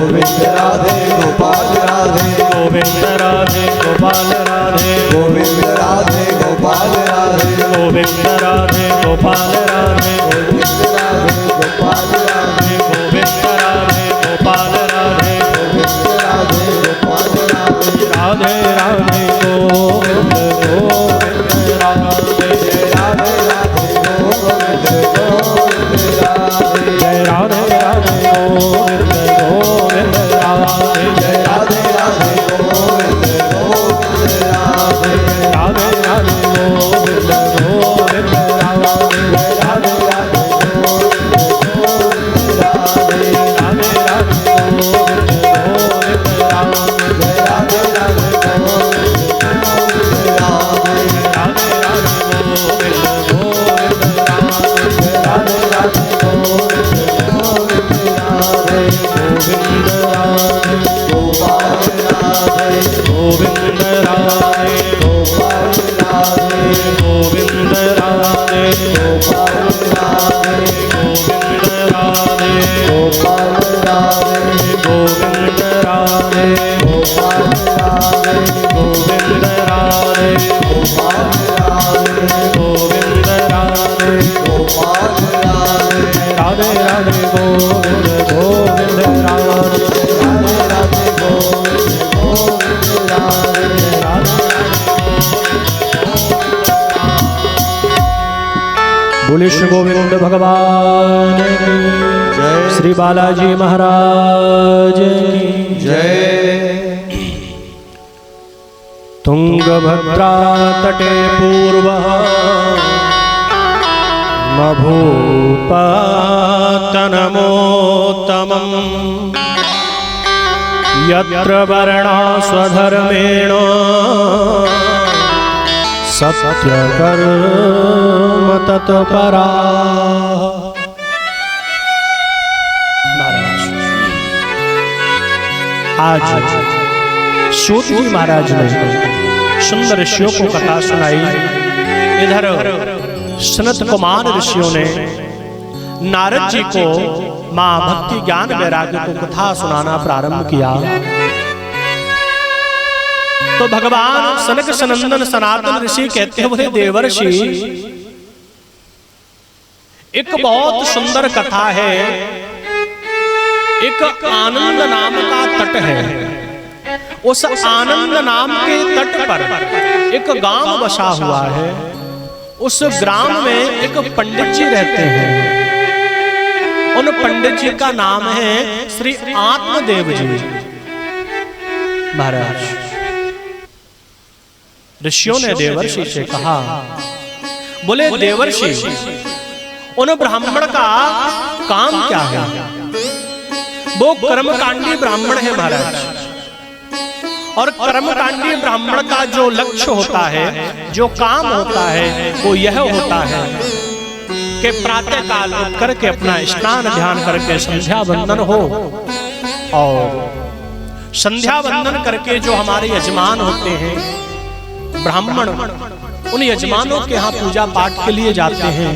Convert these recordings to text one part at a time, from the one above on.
गोविंद राधे गोपाल राधे गोविंद राधे गोपाल राधे गोविंद राधे गोपाल राधे गोविंद राधे गोपाल राधे गोविंद राधे गोपाल राधे गोविंद राधे गोपाल राधे गोविंद राधे गोपाल राधे राधे राधे गोविंद गोविंद राधे राधे राधे गोविंद गोविंद राधे जय राधे राधे गोविंद गोविंद राधे जय राधे राधे गोविंद गोविंद राधे राधे राधे गोविंद गोविंद राधे राधे राधे गोविंद गोविंद राधे राधे राधे गोविंद गोविंद राधे जय राधे राधे गोविंद गोविंद राधे राधे राधे गोविंद गोविंद राधे राधे राधे गोविंद गोविंद राधे गोविंद राधे गोपाल राधे गोविंद राधे गोपाल राधे गोविंद राधे गोपाल राधे गोविंद राधे गोपाल राधे गोविंद राधे गोपाल राधे गोविंद राधे गोपाल राधे गोविंद राधे गोपाल राधे राधे राधे गोविंद गोविंद राधे राधे राधे गोविंद गोविंद राधे बोले श्री गोविंद भगवान की जय श्री बालाजी महाराज की जय तुंगभद्रा तटे पूर्वः मभूपातनमोत्तमम् यत्र वर्णा स्वधर्मेण सत्यकर्म तत्परा। आज सूत जी महाराज ने सुंदर ऋषियों को कथा सुनाई। इधर सनत कुमार ऋषियों ने नारद जी को मां भक्ति ज्ञान वैराग्य को कथा सुनाना प्रारंभ किया। तो भगवान सनक सनंदन सनातन ऋषि कहते हैं, बोले देवर्षि एक बहुत सुंदर कथा है। एक आनंद नाम का तट है। उस आनंद नाम के तट पर एक गांव बसा हुआ है। उस ग्राम में एक पंडित जी रहते हैं। उन पंडित जी का नाम है श्री आत्मदेव जी महाराज। ऋषियों ने देवर्षि से कहा, बोले देवर्षि उन ब्राह्मण का काम क्या है? वो कर्मकांडी ब्राह्मण है महाराज। और कर्मकांडी ब्राह्मण का जो लक्ष्य होता है, जो काम होता है, वो यह होता है कि प्रातः काल उठ करके अपना स्नान ध्यान करके संध्या वंदन हो, और संध्या वंदन करके जो हमारे यजमान होते हैं ब्राह्मण, उन यजमानों के यहाँ पूजा पाठ के लिए जाते हैं,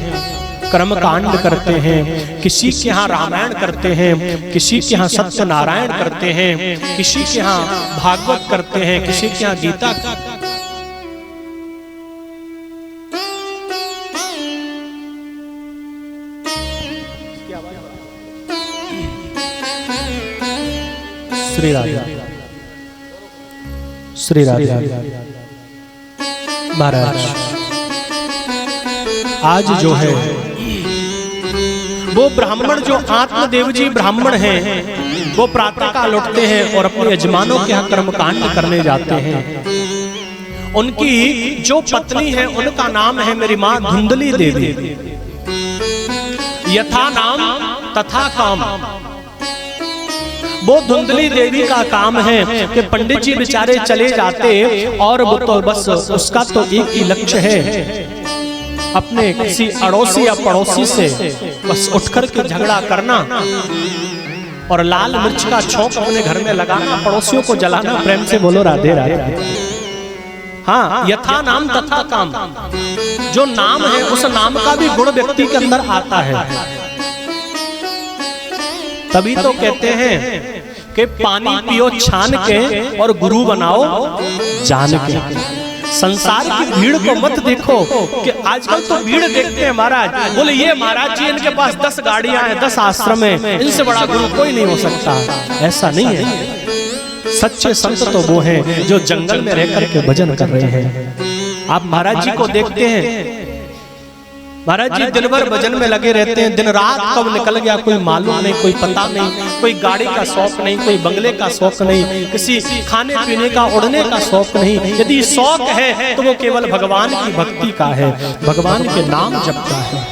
कर्मकांड करते हैं। किसी के यहाँ रामायण करते हैं, किसी के यहाँ सत्यनारायण करते हैं, किसी के यहाँ भागवत करते हैं, किसी के यहाँ गीता। श्री राधे श्री राधे महाराज। आज जो है वो ब्राह्मण, जो आत्मदेव जी ब्राह्मण हैं, वो प्रातः काल उठते हैं और अपने यजमानों के यहाँ कर्मकांड करने जाते हैं। उनकी जो पत्नी है उनका नाम है मेरी माँ धुंधली देवी। यथा नाम तथा काम। वो धुंधली देवी का काम है कि पंडित जी बेचारे चले जाते और वो तो बस उसका तो एक ही लक्ष्य है, अपने किसी अड़ोसी या पड़ोसी से बस उठ करके झगड़ा करना और लाल मिर्च का छौंक अपने घर में लगाना, पड़ोसियों को जलाना। प्रेम से बोलो राधे राधे। हाँ, यथा नाम तथा काम। जो नाम है उस नाम का भी गुण व्यक्ति के अंदर आता है। तभी तो कहते हैं कि पानी पियो छान के और गुरु बनाओ जान के। संसार की भीड़ को मत देखो कि आजकल तो भीड़ देखते हैं महाराज, बोले ये महाराज जी इनके पास 10 गाड़ियां हैं, 10 आश्रम है, इनसे बड़ा गुरु कोई नहीं हो सकता। ऐसा नहीं है। सच्चे संत तो वो हैं जो जंगल में रह करके भजन कर रहे हैं। आप महाराज जी को देखते हैं, महाराज जी दिन भर भजन में लगे रहते हैं, दिन रात कब निकल गया कोई मालूम नहीं, कोई पता नहीं, कोई गाड़ी का शौक नहीं, कोई बंगले का शौक नहीं, किसी खाने पीने का उड़ने का शौक नहीं। यदि शौक है तो वो केवल भगवान की भक्ति का है, भगवान के नाम जपता है।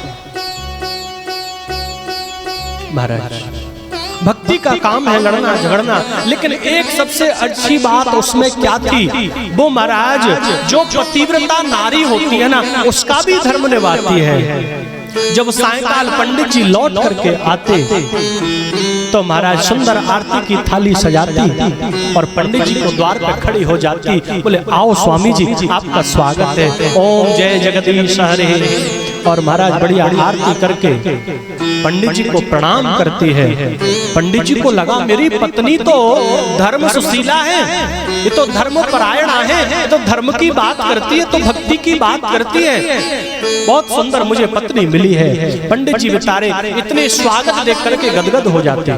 महाराज भक्ति का काम है लड़ना झगड़ना, लेकिन एक सबसे अच्छी बात उसमें क्या थी, वो महाराज जो पतिव्रता नारी होती है ना उसका भी धर्म निभाती है। जब सायंकाल पंडित जी लौट करके आते तो महाराज सुंदर आरती की थाली सजाती और पंडित जी को द्वार पर खड़ी हो जाती, बोले आओ स्वामी जी आपका स्वागत है, ओम जय जगदीश हरे। और महाराज बढ़िया आरती करके पंडित जी को प्रणाम करती है। पंडित जी को लगा मेरी पत्नी तो धर्म सुशीला है, ये तो धर्म परायणा है, ये तो धर्म की बात करती है, तो भक्ति की बात करती है, बहुत सुंदर मुझे पत्नी मिली है। पंडित जी बेचारे इतने स्वागत देख करके गदगद हो जाते।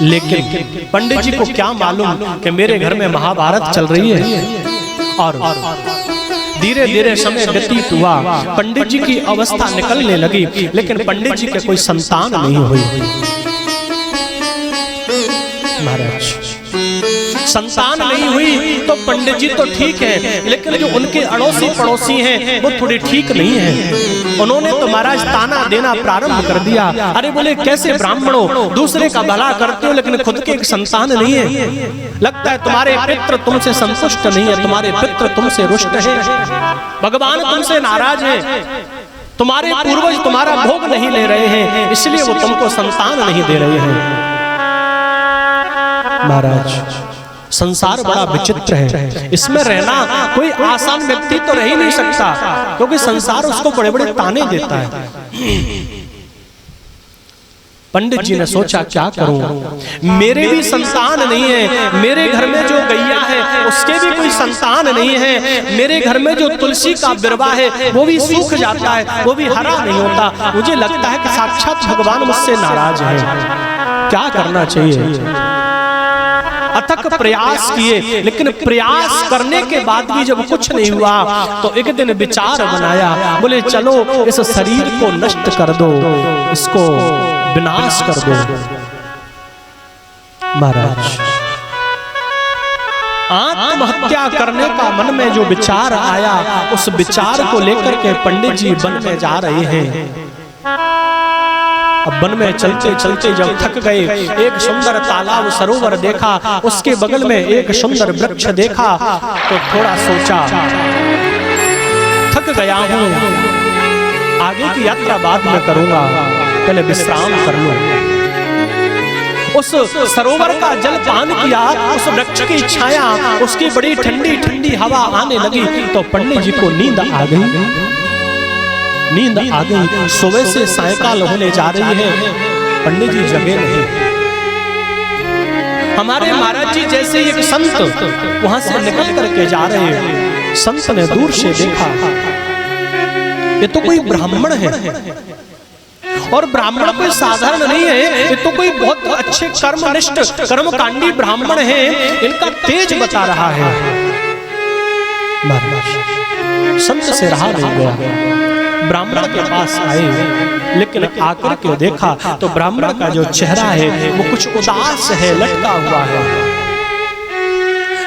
लेकिन पंडित जी को क्या मालूम कि मेरे घर में महाभारत चल रही है। और धीरे धीरे समय व्यतीत हुआ, पंडित जी की अवस्था निकलने लगी, लेकिन पंडित जी के कोई संतान नहीं हुई। महाराज संतान नहीं हुई तो पंडित जी तो ठीक है, लेकिन जो उनके अड़ोसी पड़ोसी हैं वो थोड़े ठीक नहीं हैं। उन्होंने तो महाराज ताना देना प्रारंभ कर दिया, अरे बोले कैसे ब्राह्मणों दूसरे का भला करते हो लेकिन खुद के एक संतान नहीं है, लगता है तुम्हारे पितृ तुमसे संतुष्ट नहीं है, तुम्हारे पितृ तुमसे रुष्ट है, भगवान तुमसे नाराज है, तुम्हारे पूर्वज तुम्हारा भोग नहीं ले रहे हैं, इसलिए वो तुमको संतान नहीं दे रहे हैं। महाराज संसार बड़ा विचित्र है, इसमें रहना कोई आसान व्यक्ति तो रह ही नहीं सकता, क्योंकि संसार उसको बड़े बड़े ताने देता है। पंडित जी ने सोचा क्या करूं, मेरे भी संतान नहीं है, मेरे घर में जो गैया है उसके भी कोई संतान नहीं है, मेरे घर में जो तुलसी का बिरवा है वो भी सूख जाता है, वो भी हरा नहीं होता, मुझे लगता है कि साक्षात भगवान मुझसे नाराज है, क्या करना चाहिए। अथक प्रयास किए, लेकिन प्रयास करने के बाद भी जब कुछ नहीं हुआ तो एक दिन विचार बनाया, बोले चलो इस शरीर को नष्ट कर दो, इसको विनाश कर दो। महाराज आत्महत्या करने का मन में जो विचार आया, उस विचार को लेकर के पंडित जी वन में जा रहे हैं। अब वन में चलते चलते जब थक गए, एक सुंदर तालाब सरोवर देखा, उसके बगल में एक सुंदर वृक्ष देखा, तो थोड़ा सोचा थक गया हूं, आगे की यात्रा बाद में करूंगा, पहले विश्राम कर लूं। उस सरोवर का जल पान किया, उस वृक्ष की छाया, उसकी बड़ी ठंडी ठंडी हवा आने लगी, तो पंडित जी को नींद आ गई। नींद आ गई, सुबह से सायंकाल होने जा रही है, पंडित जी जगे नहीं। हमारे महाराज जी जैसे एक संत वहां से निकल करके जा रहे हैं, संत ने दूर से देखा ये तो कोई ब्राह्मण है, और ब्राह्मण कोई साधारण नहीं है, ये तो कोई बहुत अच्छे कर्मनिष्ठ कर्मकांडी ब्राह्मण है, इनका तेज बता रहा है। संत से रहा नहीं गया, ब्राह्मण के पास आए, लेकिन आकर के देखा तो ब्राह्मण का जो चेहरा है वो कुछ उदास है, लटका हुआ है।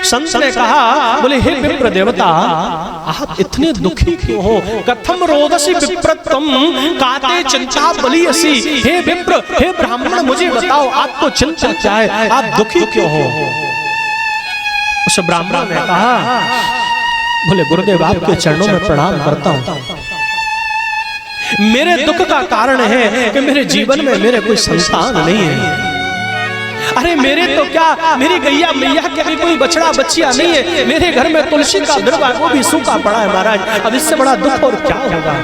संत ने कहा, बोले हे विप्र देवता, आप इतने दुखी क्यों हो? कथम रोदसी विप्रत्वम काते चिंता बलियसी। हे विप्र, हे ब्राह्मण, मुझे बताओ आपको चिंता क्या है, आप दुखी क्यों हो? उस ब्राह्मण ने कहा, बोले गुरुदेव आपके चरणों में प्रणाम करता हूं, मेरे दुख का कारण है कि मेरे जीवन में मेरे कोई संतान नहीं है। अरे मेरे तो क्या, मेरी गैया मैया के भी कोई बछड़ा बच्चिया नहीं है, मेरे घर में तुलसी का बिरवा वो भी सूखा पड़ा है महाराज, अब इससे बड़ा दुख और क्या होगा।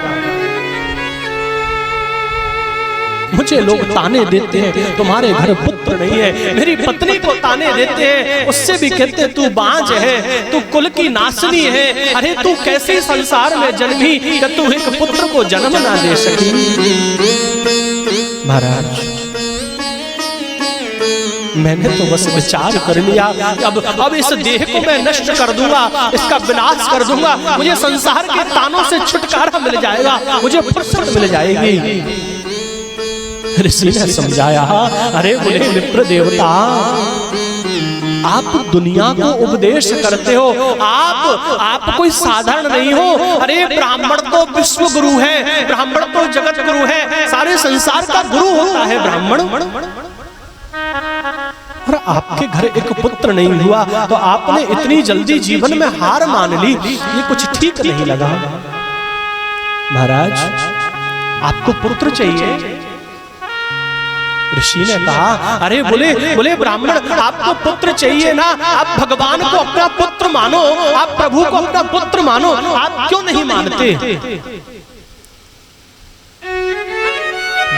मुझे लोग ताने देते हैं तुम्हारे घर पुत्र नहीं है, मेरी पत्नी को ताने देते हैं, उससे भी कहते हैं तू बांझ है, तू कुल की नासनी है, अरे तू कैसे संसार में जन्मी कि तू एक पुत्र को जन्म ना दे सकी। महाराज मैंने तो बस विचार कर लिया, अब इस देह को मैं नष्ट कर दूंगा, इसका विनाश कर दूंगा, मुझे संसार के तानों से छुटकारा मिल जाएगा, मुझे फुर्सत मिल जाएगी। ऋषि ने समझाया, अरे बोले विप्र देवता, आप दुनिया को उपदेश करते हो, आप कोई साधारण नहीं हो। अरे ब्राह्मण तो विश्व गुरु है, ब्राह्मण तो जगत गुरु है, सारे संसार का गुरु होता है ब्राह्मण। और आपके घर एक पुत्र नहीं हुआ तो आपने इतनी जल्दी जीवन में हार मान ली, ये कुछ ठीक नहीं लगा। महाराज आपको पुत्र चाहिए? ऋषि ने कहा, अरे बोले ब्राह्मण, आपको पुत्र चाहिए ना, आप भगवान को अपना पुत्र मानो, आप प्रभु को अपना पुत्र मानो, आप क्यों नहीं मानते?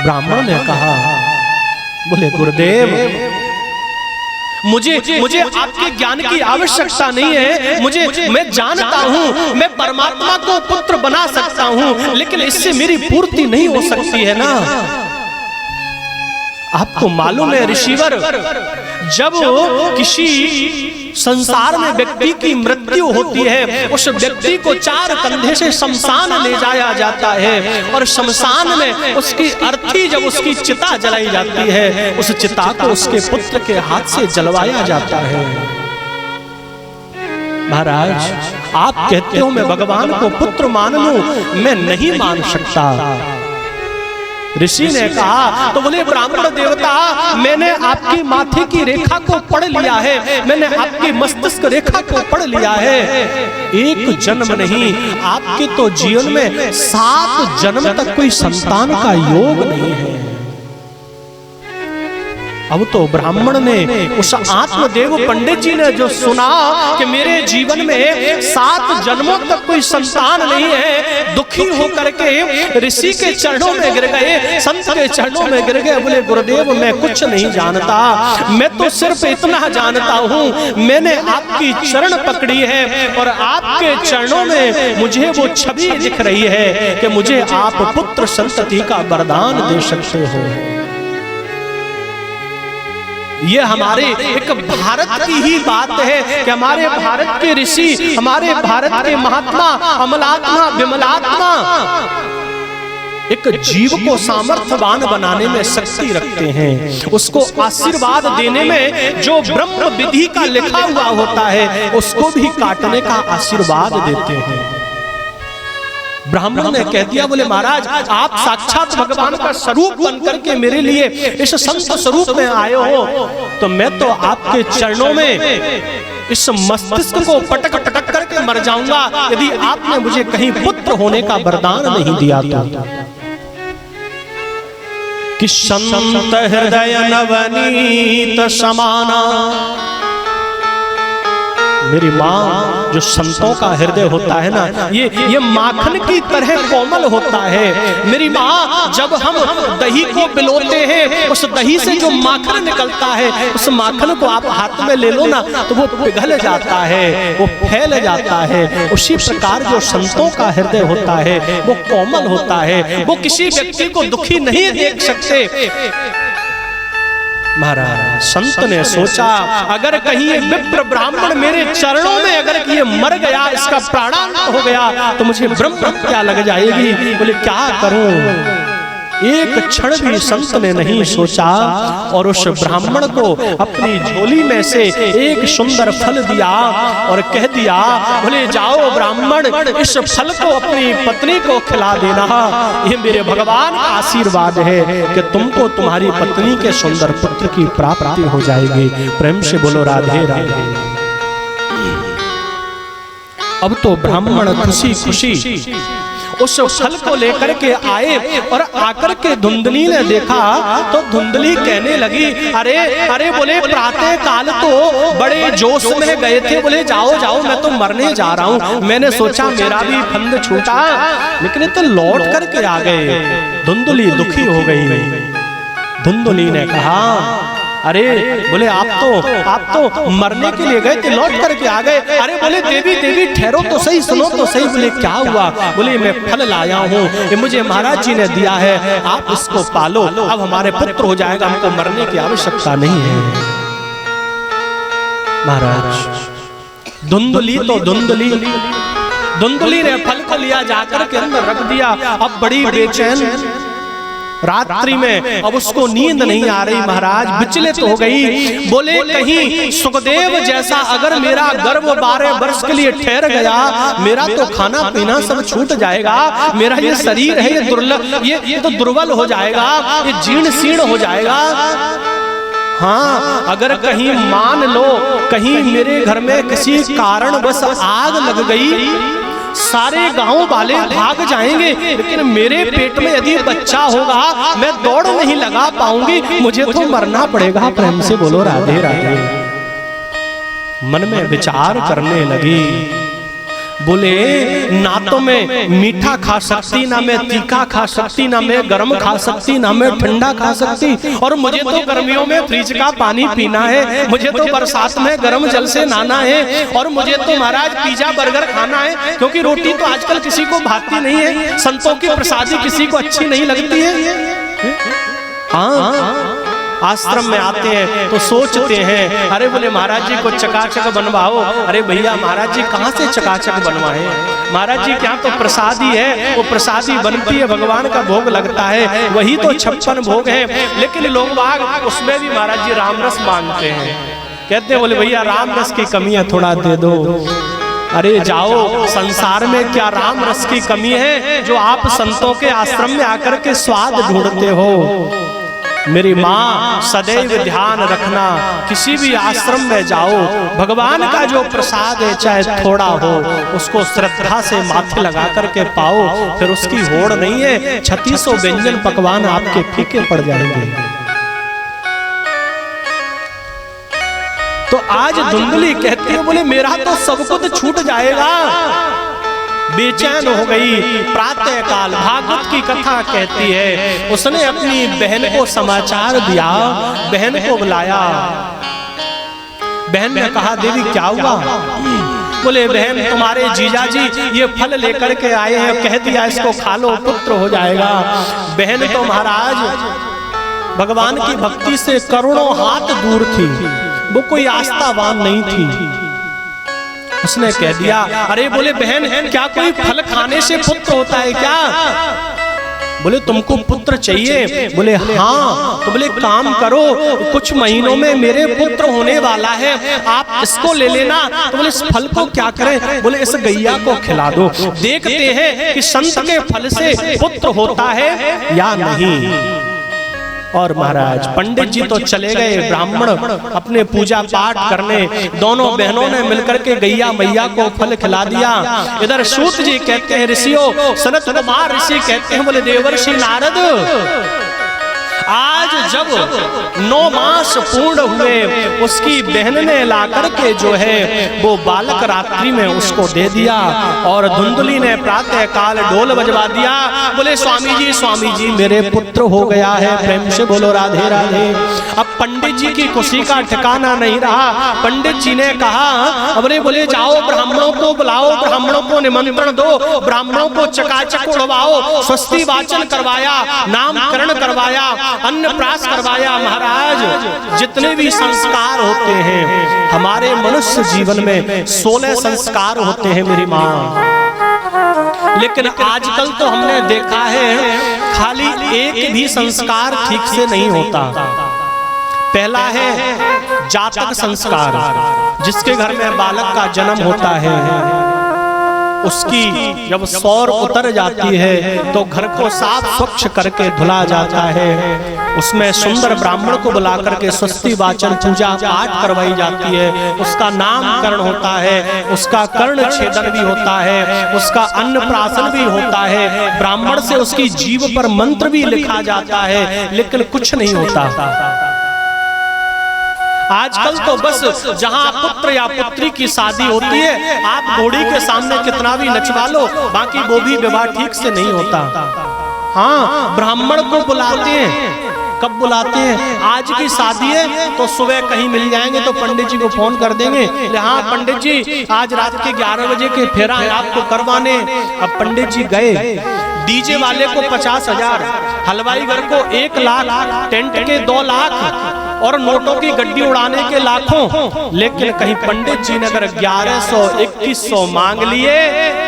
ब्राह्मण ने कहा, बोले गुरुदेव, मुझे आपके ज्ञान की आवश्यकता नहीं है, मैं जानता हूँ मैं परमात्मा को पुत्र बना सकता हूँ, लेकिन इससे मेरी पूर्ति नहीं हो सकती है ना। आपको मालूम है ऋषिवर, जब किसी संसार में व्यक्ति की मृत्यु होती है, उस व्यक्ति को 4 कंधे से शमशान ले जाया जाता है, और शमशान में उसकी अर्थी जब उसकी चिता जलाई जाती है, उस चिता को उसके पुत्र के हाथ से जलवाया जाता है। महाराज आप कहते हो मैं भगवान को पुत्र मान लूं, मैं नहीं मान सकता। ऋषि ने कहा, तो बोले ब्राह्मण देवता, मैंने आपकी माथे की रेखा को पढ़ लिया है, मैंने आपकी मस्तिष्क रेखा को पढ़ लिया है, एक जन्म नहीं, आपके तो जीवन में 7 जन्म तक कोई संतान का योग नहीं है। अब तो ब्राह्मण ने, उस आत्मदेव पंडित जी ने जो सुना कि मेरे जीवन में 7 जन्मों तक कोई संतान नहीं है, दुखी होकर के ऋषि के चरणों में गिर गए, संत के चरणों में गिर गए। बोले गुरुदेव, मैं कुछ नहीं जानता, मैं तो सिर्फ इतना जानता हूँ, मैंने आपकी चरण पकड़ी है और आपके चरणों में मुझे वो छवि दिख रही है कि मुझे आप पुत्र संतति का वरदान दे सकते हो। ये हमारे एक भारत की ही बात है कि हमारे भारत के ऋषि, हमारे भारत के महात्मा, अमलात्मा, विमलात्मा एक जीव को सामर्थ्यवान बनाने में शक्ति रखते हैं, उसको आशीर्वाद देने में जो ब्रह्म विधि का लिखा हुआ होता है उसको भी काटने का आशीर्वाद देते हैं। ब्राह्मण ने कह दिया, बोले महाराज आप साक्षात भगवान का स्वरूप बनकर के मेरे लिए इस संत स्वरूप में आए हो, तो मैं तो आपके चरणों में इस मस्तिष्क को पटक पटक करके मर जाऊंगा यदि आपने मुझे कहीं पुत्र होने का वरदान नहीं दिया तो। कि संत हृदय नवनीत समाना, मेरी माँ जो संतों का हृदय होता है ना, ये माखन की तरह कोमल होता है। मेरी माँ, जब हम दही को बिलोते हैं, उस दही से जो माखन निकलता है, उस माखन को आप हाथ में ले लो ना तो वो पिघल जाता है, वो फैल जाता है। उसी प्रकार जो संतों का हृदय होता है वो कोमल होता है, वो किसी व्यक्ति को दुखी नहीं देख सकते। महाराज संत ने सोचा, अगर कहीं ये विप्र ब्राह्मण मेरे चरणों में अगर ये मर गया, इसका प्राणांत हो गया तो मुझे ब्रह्म हत्या लग जाएगी। बोले क्या करूं? एक क्षण भी संत ने नहीं सोचा और उस ब्राह्मण को अपनी झोली में से एक सुंदर फल दिया और कह दिया, बोले जाओ ब्राह्मण, इस फल को अपनी पत्नी को खिला देना, ये मेरे भगवान का आशीर्वाद है कि तुमको तुम्हारी पत्नी के सुंदर पुत्र की प्राप्ति हो जाएगी। प्रेम से बोलो राधे राधे। अब तो ब्राह्मण खुशी खुशी उस फल को लेकर के आए और आकर के धुंधली ने देखा तो धुंधली कहने लगी, अरे अरे बोले प्रातः काल तो बड़े जोश में गए थे, बोले जाओ जाओ मैं तो मरने जा रहा हूँ, मैंने सोचा मेरा भी फंद छूटा, लेकिन तो लौट करके आ गए। धुंधली दुखी हो गई। धुंधुली ने कहा, अरे बोले आप तो मरने के लिए गए थे, लौट करके आ गए। अरे बोले देवी देवी ठहरो तो सही, सुनो तो सही। बोले क्या हुआ? बोले मैं फल लाया हूँ, ये मुझे महाराज जी ने दिया है, आप इसको पालो, अब हमारे पुत्र हो जाएगा, हमको मरने की आवश्यकता नहीं है। महाराज धुंधुली तो धुंधुली ने फल को लिया, जाकर के अंदर रख दिया। अब बड़ी बेचैन रात्रि में, अब उसको नींद नहीं आ रही महाराज, विचलित हो गई। बोले कहीं सुखदेव जैसा अगर मेरा गर्भ 12 वर्ष के लिए ठहर गया, मेरा तो खाना पीना सब छूट जाएगा, मेरा ये शरीर है ये दुर्लभ, ये तो दुर्बल हो जाएगा, ये जीर्ण शीर्ण हो जाएगा। हाँ, अगर कहीं मान लो कहीं मेरे घर में किसी कारण बस आग लग गई, सारे गांव वाले भाग जाएंगे, लेकिन मेरे पेट में यदि बच्चा होगा मैं दौड़ नहीं लगा पाऊंगी, मुझे तो मरना पड़ेगा। प्रेम से बोलो राधे राधे। मन में विचार करने लगी, बोले ना तो मैं मीठा खा सकती, ना मैं तीखा खा सकती, ना मैं गर्म खा सकती, ना मैं ठंडा खा सकती, और मुझे तो गर्मियों में फ्रिज का पानी पीना है, मुझे तो बरसात में गर्म जल से नहाना है, और मुझे तो महाराज पिज्जा बर्गर खाना है, क्योंकि रोटी तो आजकल किसी को भाती नहीं है, संतों की प्रसादी किसी को अच्छी नहीं लगती है। हाँ, आश्रम में आते हैं तो सोचते हैं, अरे बोले महाराज जी को चकाचक बनवाओ। अरे भैया महाराज जी कहाँ से चकाचक बनवाए, महाराज जी क्या तो प्रसादी है, वो प्रसादी बनती है, भगवान का भोग लगता है, वही तो 56 भोग है, लेकिन लोग बाग उसमें भी महाराज जी रामरस मांगते हैं। कहते हैं बोले भैया रामरस की कमी है, थोड़ा दे दो। अरे जाओ, संसार में क्या राम रस की कमी है जो आप संतों के आश्रम में आकर के स्वाद ढूंढते हो। मेरी माँ सदैव ध्यान रखना, किसी भी आश्रम में जाओ, भगवान का जो प्रसाद है चाहे थोड़ा हो, उसको श्रद्धा से माथे लगा करके पाओ, फिर उसकी होड़ नहीं है, 3600 व्यंजन पकवान आपके फीके पड़ जाएंगे। तो आज धुंधली कहती है, बोले मेरा तो सब कुछ छूट जाएगा। बेचैन हो गई। प्रातः काल भागवत की कथा कहती है, उसने अपनी बहन को समाचार दिया, बहन को बुलाया। बहन ने कहा देवी क्या हुआ? बोले बहन तुम्हारे जीजाजी ये फल लेकर के आए हैं, कह दिया इसको खा लो पुत्र हो जाएगा। बहन तो महाराज भगवान की भक्ति से करोड़ों हाथ दूर थी, वो कोई आस्थावान नहीं थी। उसने कह दिया, अरे बोले बहन क्या कोई फल खाने से पुत्र होता है क्या? बोले तुमको पुत्र चाहिए? बोले हाँ। तो बोले काम करो, कुछ महीनों में मेरे पुत्र होने वाला है, आप इसको ले लेना। तो बोले इस फल को क्या करें? बोले इस गैया को खिला दो, देखते हैं कि संत के फल से पुत्र होता है या नहीं। और महाराज पंडित जी तो चले गए, ब्राह्मण अपने पूजा पाठ करने, दोनों बहनों ने मिलकर के गैया मैया को फल खिला दिया। इधर सूत जी कहते हैं ऋषियों, सनत कुमार ऋषि कहते हैं, बोले देवर्षि नारद आज जब 9 मास पूर्ण हुए, उसकी बहन ने ला करके जो है वो बालक रात्रि में उसको दे दिया। और धुंधली ने प्रातः काल ढोल बजवा दिया, बोले स्वामी जी मेरे पुत्र हो गया है। प्रेम से बोलो राधे राधे। अब पंडित जी की खुशी का ठिकाना नहीं रहा। पंडित जी ने कहा, अरे बोले जाओ ब्राह्मणों को बुलाओ, ब्राह्मणों को निमंत्रण दो, ब्राह्मणों को चकाचक उड़वाओ। स्वस्ति वाचन करवाया, नामकरण करवाया, अन्नप्राश करवाया। महाराज जितने भी संस्कार होते हैं हमारे मनुष्य जीवन में 16 संस्कार होते हैं मेरी माँ, लेकिन आजकल तो हमने देखा है खाली एक भी संस्कार ठीक से नहीं होता। पहला है जातक संस्कार, जिसके घर में बालक का जन्म होता है उसकी जब सौर उतर जाती है तो घर को साफ स्वच्छ करके धुला जाता है। उसमें सुंदर ब्राह्मण को बुला करके स्वस्ति वाचन पूजा पाठ करवाई जाती है। उसका नामकरण होता है, उसका कर्ण छेदन भी होता है, उसका अन्नप्राशन भी होता है, ब्राह्मण से उसकी जीभ पर मंत्र भी लिखा जाता है, लेकिन कुछ नहीं होता। आजकल तो बस जहां पुत्र या पुत्री की शादी होती है, आप घोड़ी के सामने कितना भी नचवा लो, बाकी वो भी विवाह ठीक से नहीं होता। हाँ, ब्राह्मण को बुलाते हैं, कब बुलाते हैं? आज की शादी है तो सुबह कहीं मिल जाएंगे तो पंडित जी को फोन कर देंगे, हाँ पंडित जी आज रात के 11 बजे के फेरा है आपको करवाने। अब पंडित जी गए, डीजे वाले को 50,000, हलवाई घर को 1 लाख, टेंट के 2 लाख और नोटों की गड्डी उड़ाने के लाखों। लेकिन कहीं पंडित जी ने अगर 1100 2100 मांग लिए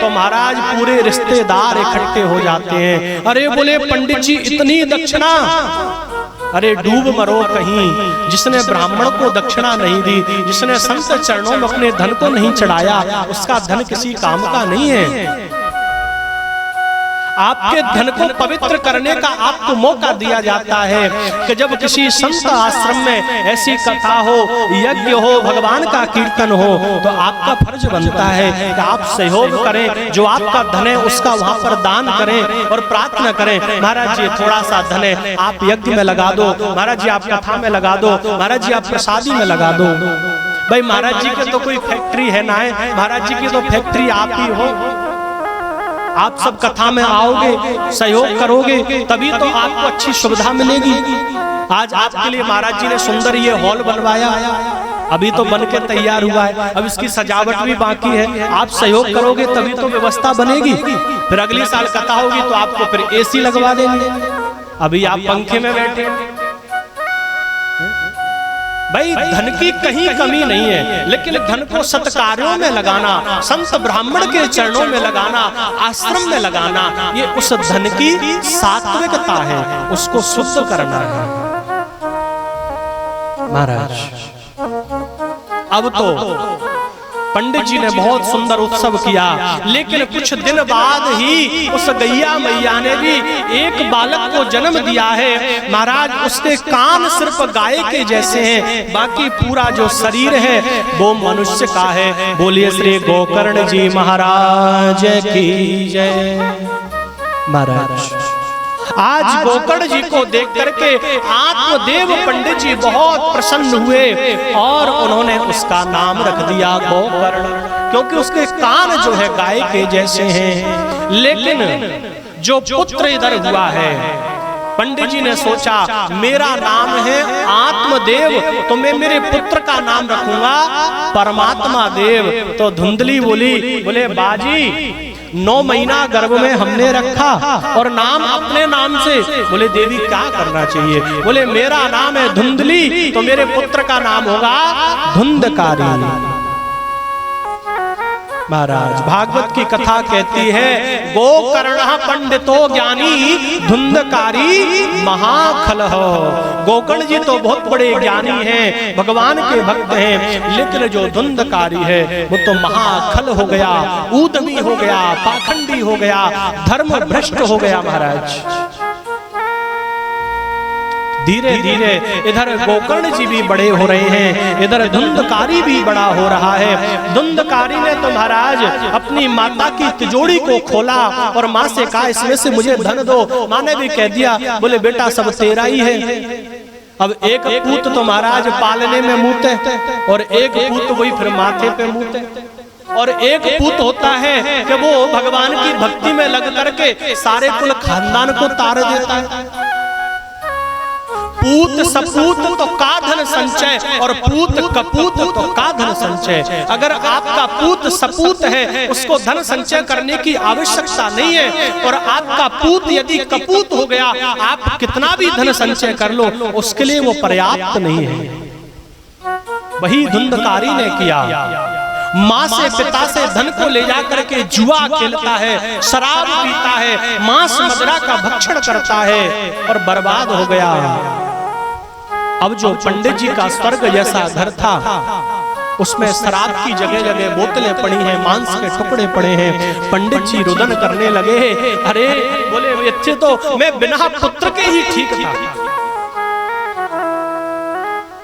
तो महाराज पूरे रिश्तेदार इकट्ठे हो जाते हैं। अरे बोले पंडित जी इतनी दक्षिणा, अरे डूब मरो कहीं। जिसने ब्राह्मण को दक्षिणा नहीं दी, जिसने संत चरणों में अपने धन को नहीं चढ़ाया, उसका धन किसी काम का नहीं है। आपके धन को पवित्र करने का आपको मौका दिया जाता है कि जब किसी संत आश्रम में ऐसी कथा हो, यज्ञ हो, भगवान का कीर्तन हो, तो आपका फर्ज बनता है कि आप सहयोग करें, जो आपका धन है उसका वहां पर दान करें और प्रार्थना करें, महाराज जी थोड़ा सा धन है आप यज्ञ में लगा दो, महाराज जी आप कथा में लगा दो, महाराज जी आप प्रसादी में लगा दो। भाई महाराज जी की तो कोई फैक्ट्री है ना है, महाराज जी की तो फैक्ट्री आप ही हो। आप सब कथा में आओगे, सहयोग करोगे, तभी तो आपको अच्छी सुविधा मिलेगी। आज आपके लिए महाराज जी ने सुंदर ये हॉल बनवाया, अभी तो बन के तैयार हुआ है, अब इसकी सजावट भी बाकी है। आप सहयोग करोगे तभी तो व्यवस्था बनेगी। फिर अगली साल कथा होगी तो आपको फिर एसी लगवा देंगे, अभी आप पंखे में बैठे। भाई धन की कहीं कमी नहीं है, लेकिन धन को सत्कार्यों में लगाना, संत ब्राह्मण के चरणों में लगाना, आश्रम में लगाना, ये उस धन की सात्विकता है, उसको शुद्ध करना है। महाराज अब तो पंडित जी ने बहुत सुंदर उत्सव किया, लेकिन कुछ दिन बाद ही उस गैया मैया ने भी एक बालक को जन्म दिया है। महाराज उसके कान सिर्फ गाय के जैसे हैं, बाकी पूरा जो शरीर है वो मनुष्य का है। बोलिए श्री गोकर्ण जी महाराज की जय। महाराज आज गोकर्ण जी को देख करके आत्मदेव पंडित जी बहुत प्रसन्न हुए और उन्होंने उसका नाम रख दिया गोकर्ण, क्योंकि उसके कान जो है गाय के जैसे हैं। लेकिन जो पुत्र इधर हुआ है, पंडित जी ने सोचा मेरा नाम है आत्मदेव, तो मैं मेरे पुत्र का नाम रखूंगा परमात्मा देव। तो धुंधली बोली, बोले बाजी 9 महीना गर्भ में हमने रखा और नाम अपने नाम से। बोले देवी क्या करना चाहिए? बोले मेरा नाम है धुंधली, तो मेरे पुत्र का नाम होगा धुंधकारी। महाराज भागवत की कथा कहती है गोकर्ण पंडितो ज्ञानी धुंधकारी महाखलह। गोकर्ण जी तो बहुत बड़े ज्ञानी हैं, भगवान के भक्त हैं, लेकिन जो धुंधकारी है वो तो महाखल हो गया, ऊदमी हो गया, पाखंडी हो गया, धर्म भ्रष्ट हो गया। महाराज धीरे धीरे इधर गोकर्ण जी भी बड़े हो रहे हैं, इधर धुंधकारी भी बड़ा हो रहा है। धुंधकारी ने तो महाराज अपनी माता की तिजोरी को खोला और माँ से कहा इसमें से मुझे धन दो। माँ ने भी कह दिया, बोले बेटा सब तेरा ही है। अब एक पूत तो महाराज पालने में मूते और एक पूत वही फिर माथे पे मूते, और एक पूत होता है कि वो भगवान की भक्ति में लग करके सारे कुल खानदान को तार देता है। पूत सपूत तो का धन संचय और पूत कपूत तो का धन संचय। अगर आपका पूत सपूत है उसको धन संचय करने की आवश्यकता नहीं है, और आपका पूत यदि कपूत हो गया आप कितना भी धन संचय कर लो उसके लिए वो पर्याप्त नहीं है। वही धुंधकारी ने किया, माँ से पिता से धन को ले जाकर के जुआ खेलता है, शराब पीता है, मांस मदिरा का भक्षण करता है और बर्बाद हो गया। अब जो पंडित जी का स्वर्ग जैसा घर था उसमें शराब की जगह जगह बोतलें पड़ी हैं, मांस के टुकड़े पड़े हैं। पंडित जी रुदन करने लगे, अरे बोले अच्छे तो मैं बिना पुत्र के ही ठीक था,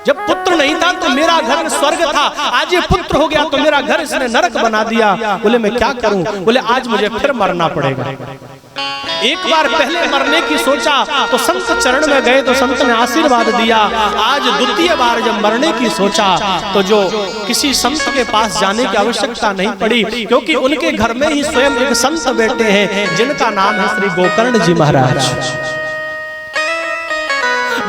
जब पुत्र नहीं था तो मेरा घर स्वर्ग था, आज ये पुत्र हो गया तो मेरा घर इसने नरक बना दिया। बोले मैं क्या करूं? बोले आज मुझे फिर मरना पड़ेगा। एक बार पहले मरने की सोचा तो संत चरण में गए तो संत ने आशीर्वाद दिया। आज द्वितीय बार जब मरने की सोचा तो जो किसी संत के पास जाने की आवश्यकता नहीं पड़ी, क्योंकि उनके घर में ही स्वयं एक संत बैठे हैं जिनका नाम है श्री गोकर्ण जी महाराज।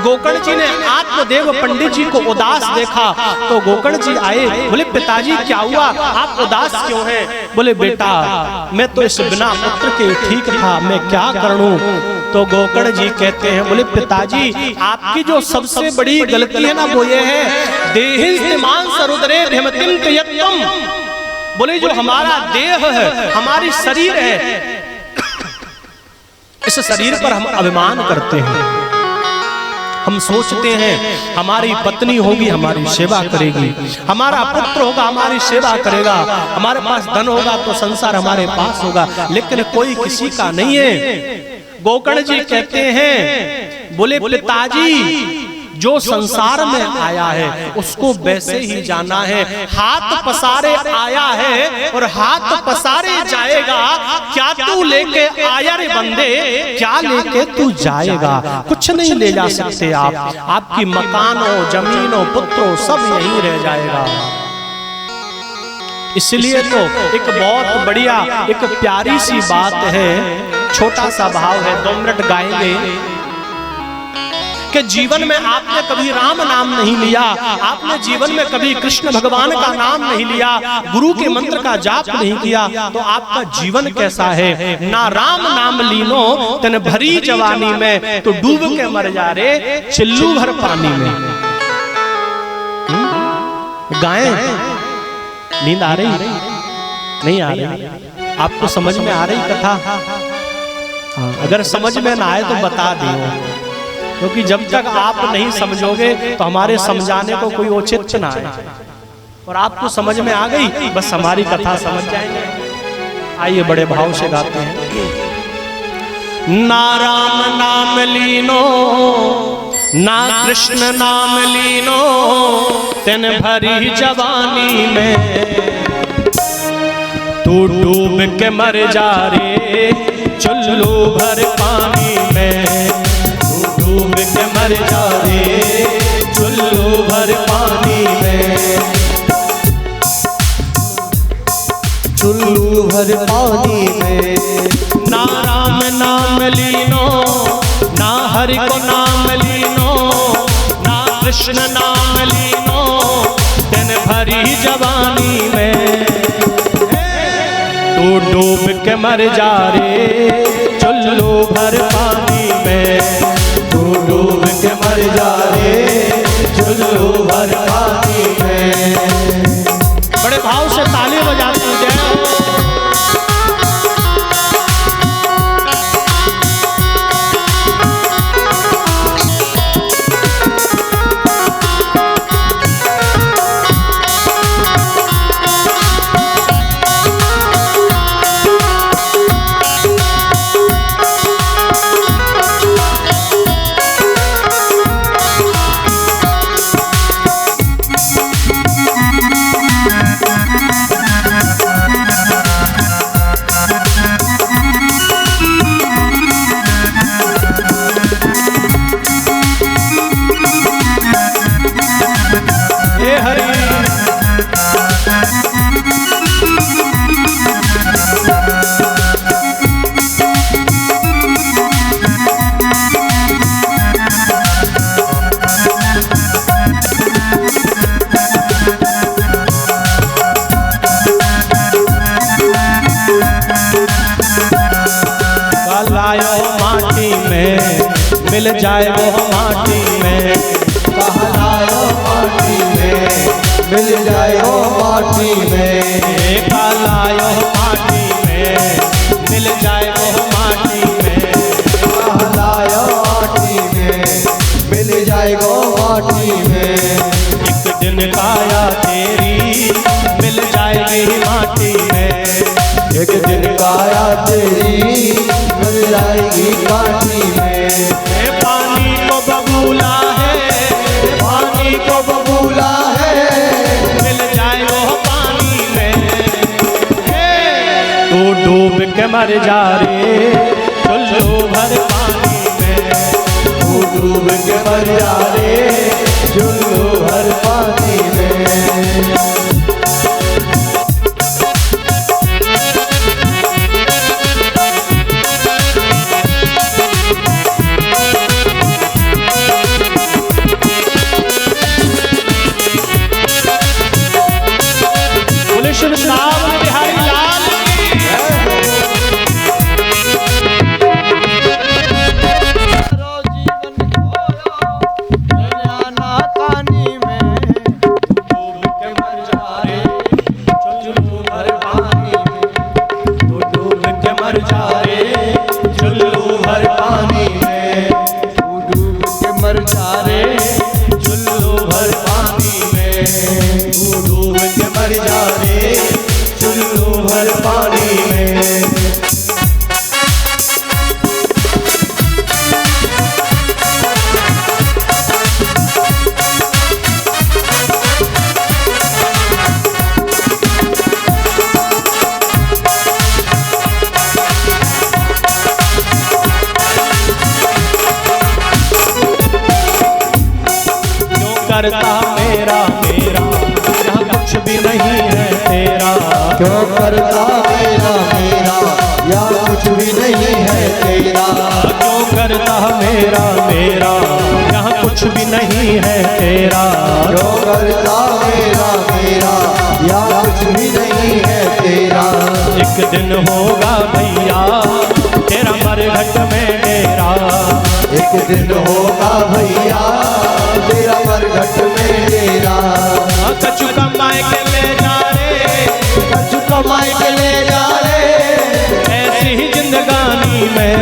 गोकर्ण जी ने आत्मदेव पंडित जी को उदास देखा तो गोकर्ण जी आए, बोले पिताजी क्या हुआ, आप उदास क्यों हैं? बोले बेटा मैं तो इस बिना पुत्र के ठीक था, मैं क्या करूं? तो गोकर्ण जी कहते हैं, बोले पिताजी आपकी जो सबसे बड़ी गलती है ना वो ये है देहिस्तेमान सरुद्रे भिमतिम त्यक्तम। बोले जो हमारा देह है, हमारी शरीर है, इस शरीर पर हम अभिमान करते हैं। हम सोचते हैं हमारी पत्नी होगी हमारी सेवा करेगी, हमारा पुत्र होगा हमारी सेवा करेगा, हमारे पास धन होगा तो संसार हमारे पास होगा, लेकिन कोई किसी का नहीं है। गोकर्ण जी कहते हैं, बोले पिताजी जो संसार में आया है उसको वैसे ही जाना है, हाथ पसारे आया है और हाथ पसारे जाएगा। क्या तू लेके आया रे बंदे, क्या लेके तू जाएगा? कुछ नहीं ले जा सकते आप, आपकी मकानों जमीनों पुत्रों सब यहीं रह जाएगा। इसलिए तो एक बहुत बढ़िया एक प्यारी सी बात है, छोटा सा भाव है, 2 मिनट गाएंगे कि जीवन में आपने कभी राम नाम नहीं लिया, आपने जीवन में कभी कृष्ण भगवान का नाम नहीं लिया, गुरु के मंत्र का जाप नहीं किया, तो आपका जीवन कैसा है? ना राम नाम लीनो तन भरी जवानी में, तो डूब के मर जा रे चिल्लू भर पानी में। गाएं, नींद आ रही नहीं आ रही? आपको समझ में आ रही कथा? अगर समझ में ना आए तो बता दियो, क्योंकि जब तक आप नहीं समझोगे तो हमारे समझाने को कोई औचित्य ना है। और आपको समझ में आ गई बस हमारी कथा समझ जाएंगे। आइए बड़े भाव से गाते हैं। ना राम नाम लीनो ना कृष्ण नाम लीनो तेन भरी जवानी में, तू डूब के मर जा रे चुल्लू भर पानी में, डूब के मर जा रे चुल्लू भर पानी में, चुल्लू भर पानी में। ना राम नाम लीनो ना हरि को नाम लीनो ना कृष्ण नाम लीनो तेन भरी जवानी में, तू डूब के मर जा रे चुल्लू भर पानी में, डूब के मर जा रे चुल्लू भर पानी में। बड़े भाव से ताली बजाते हैं। मिल जाए वो माटी में, कहलायो माटी में, मिल जाए वो माटी में, कहलायो माटी में, मिल जाए वो माटी में, कहलायो माटी में, मिल जाए वो माटी में। एक दिन काया तेरी मिल जाएगी माटी में, एक दिन काया तेरी मिल जाएगी माटी में। पानी को बबूला है, पानी को बबूला है, मिल जाए वो पानी में, तू डूब के मर जा रे चुल्लू भर पानी में, तू डूब के मर जा रे चुल्लू भर पानी में। करता मेरा मेरा, यहाँ कुछ भी नहीं है तेरा। क्यों करता मेरा मेरा, यहाँ कुछ भी नहीं है तेरा। क्यों करता मेरा मेरा, यहाँ कुछ भी नहीं है तेरा। क्यों करता मेरा मेरा, यहाँ कुछ भी नहीं है तेरा। एक दिन होगा भैया तेरा मरघट में डेरा। एक दिन होगा भैया तेरा मरघट में डेरा। कछु कमाए के ले जा रे, कछु कमाए के ले जा रे, ऐसी ही जिंदगानी में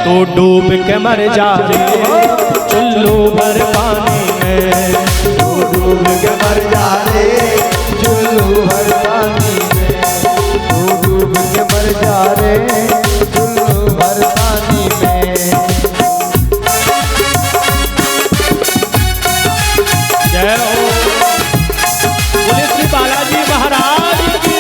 तो डूब के मर जा रे चुल्लू भर पानी में। तू डूब के मर जा रे चुल्लू भर पानी में। तू डूब के मर जा रे चुल्लू भर पानी में। जय हो बोले श्री बालाजी महाराज की।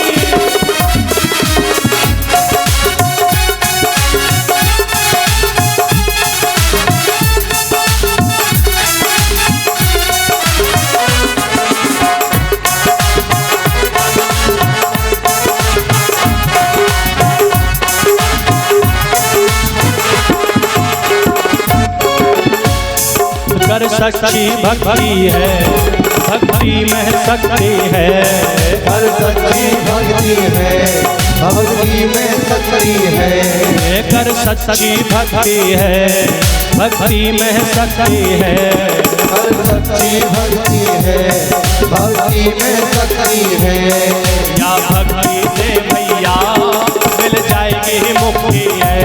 कर सच्ची भक्ति है, भक्ति में शक्ति है। कर सच्ची भक्ति है, भक्ति में शक्ति है। कर सच्ची भक्ति है, भक्ति में शक्ति है। कर सच्ची भक्ति है, भक्ति में शक्ति है। या भक्ति से भैया मिल जाएगी मुक्ति है।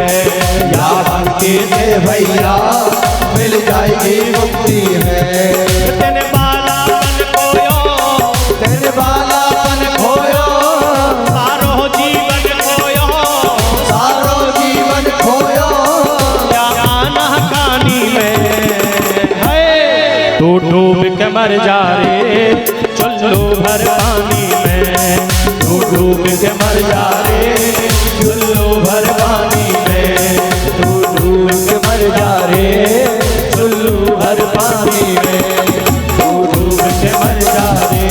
या भक्ति से भैया मिल जाएगी मुक्ति है। तेने बालापन खोयो, तेरे बालापन खोयो, सारो जीवन खोयो, सारो जीवन खोयो। या आना कहानी में है तू डूब के मर जा रे चुल्लू भर पानी में। तू डूब के मर जा रे चुल्लू भर पानी में। तू डूब के मर जा रे चुल्लू भर पानी में। तू डूब के मर जा रे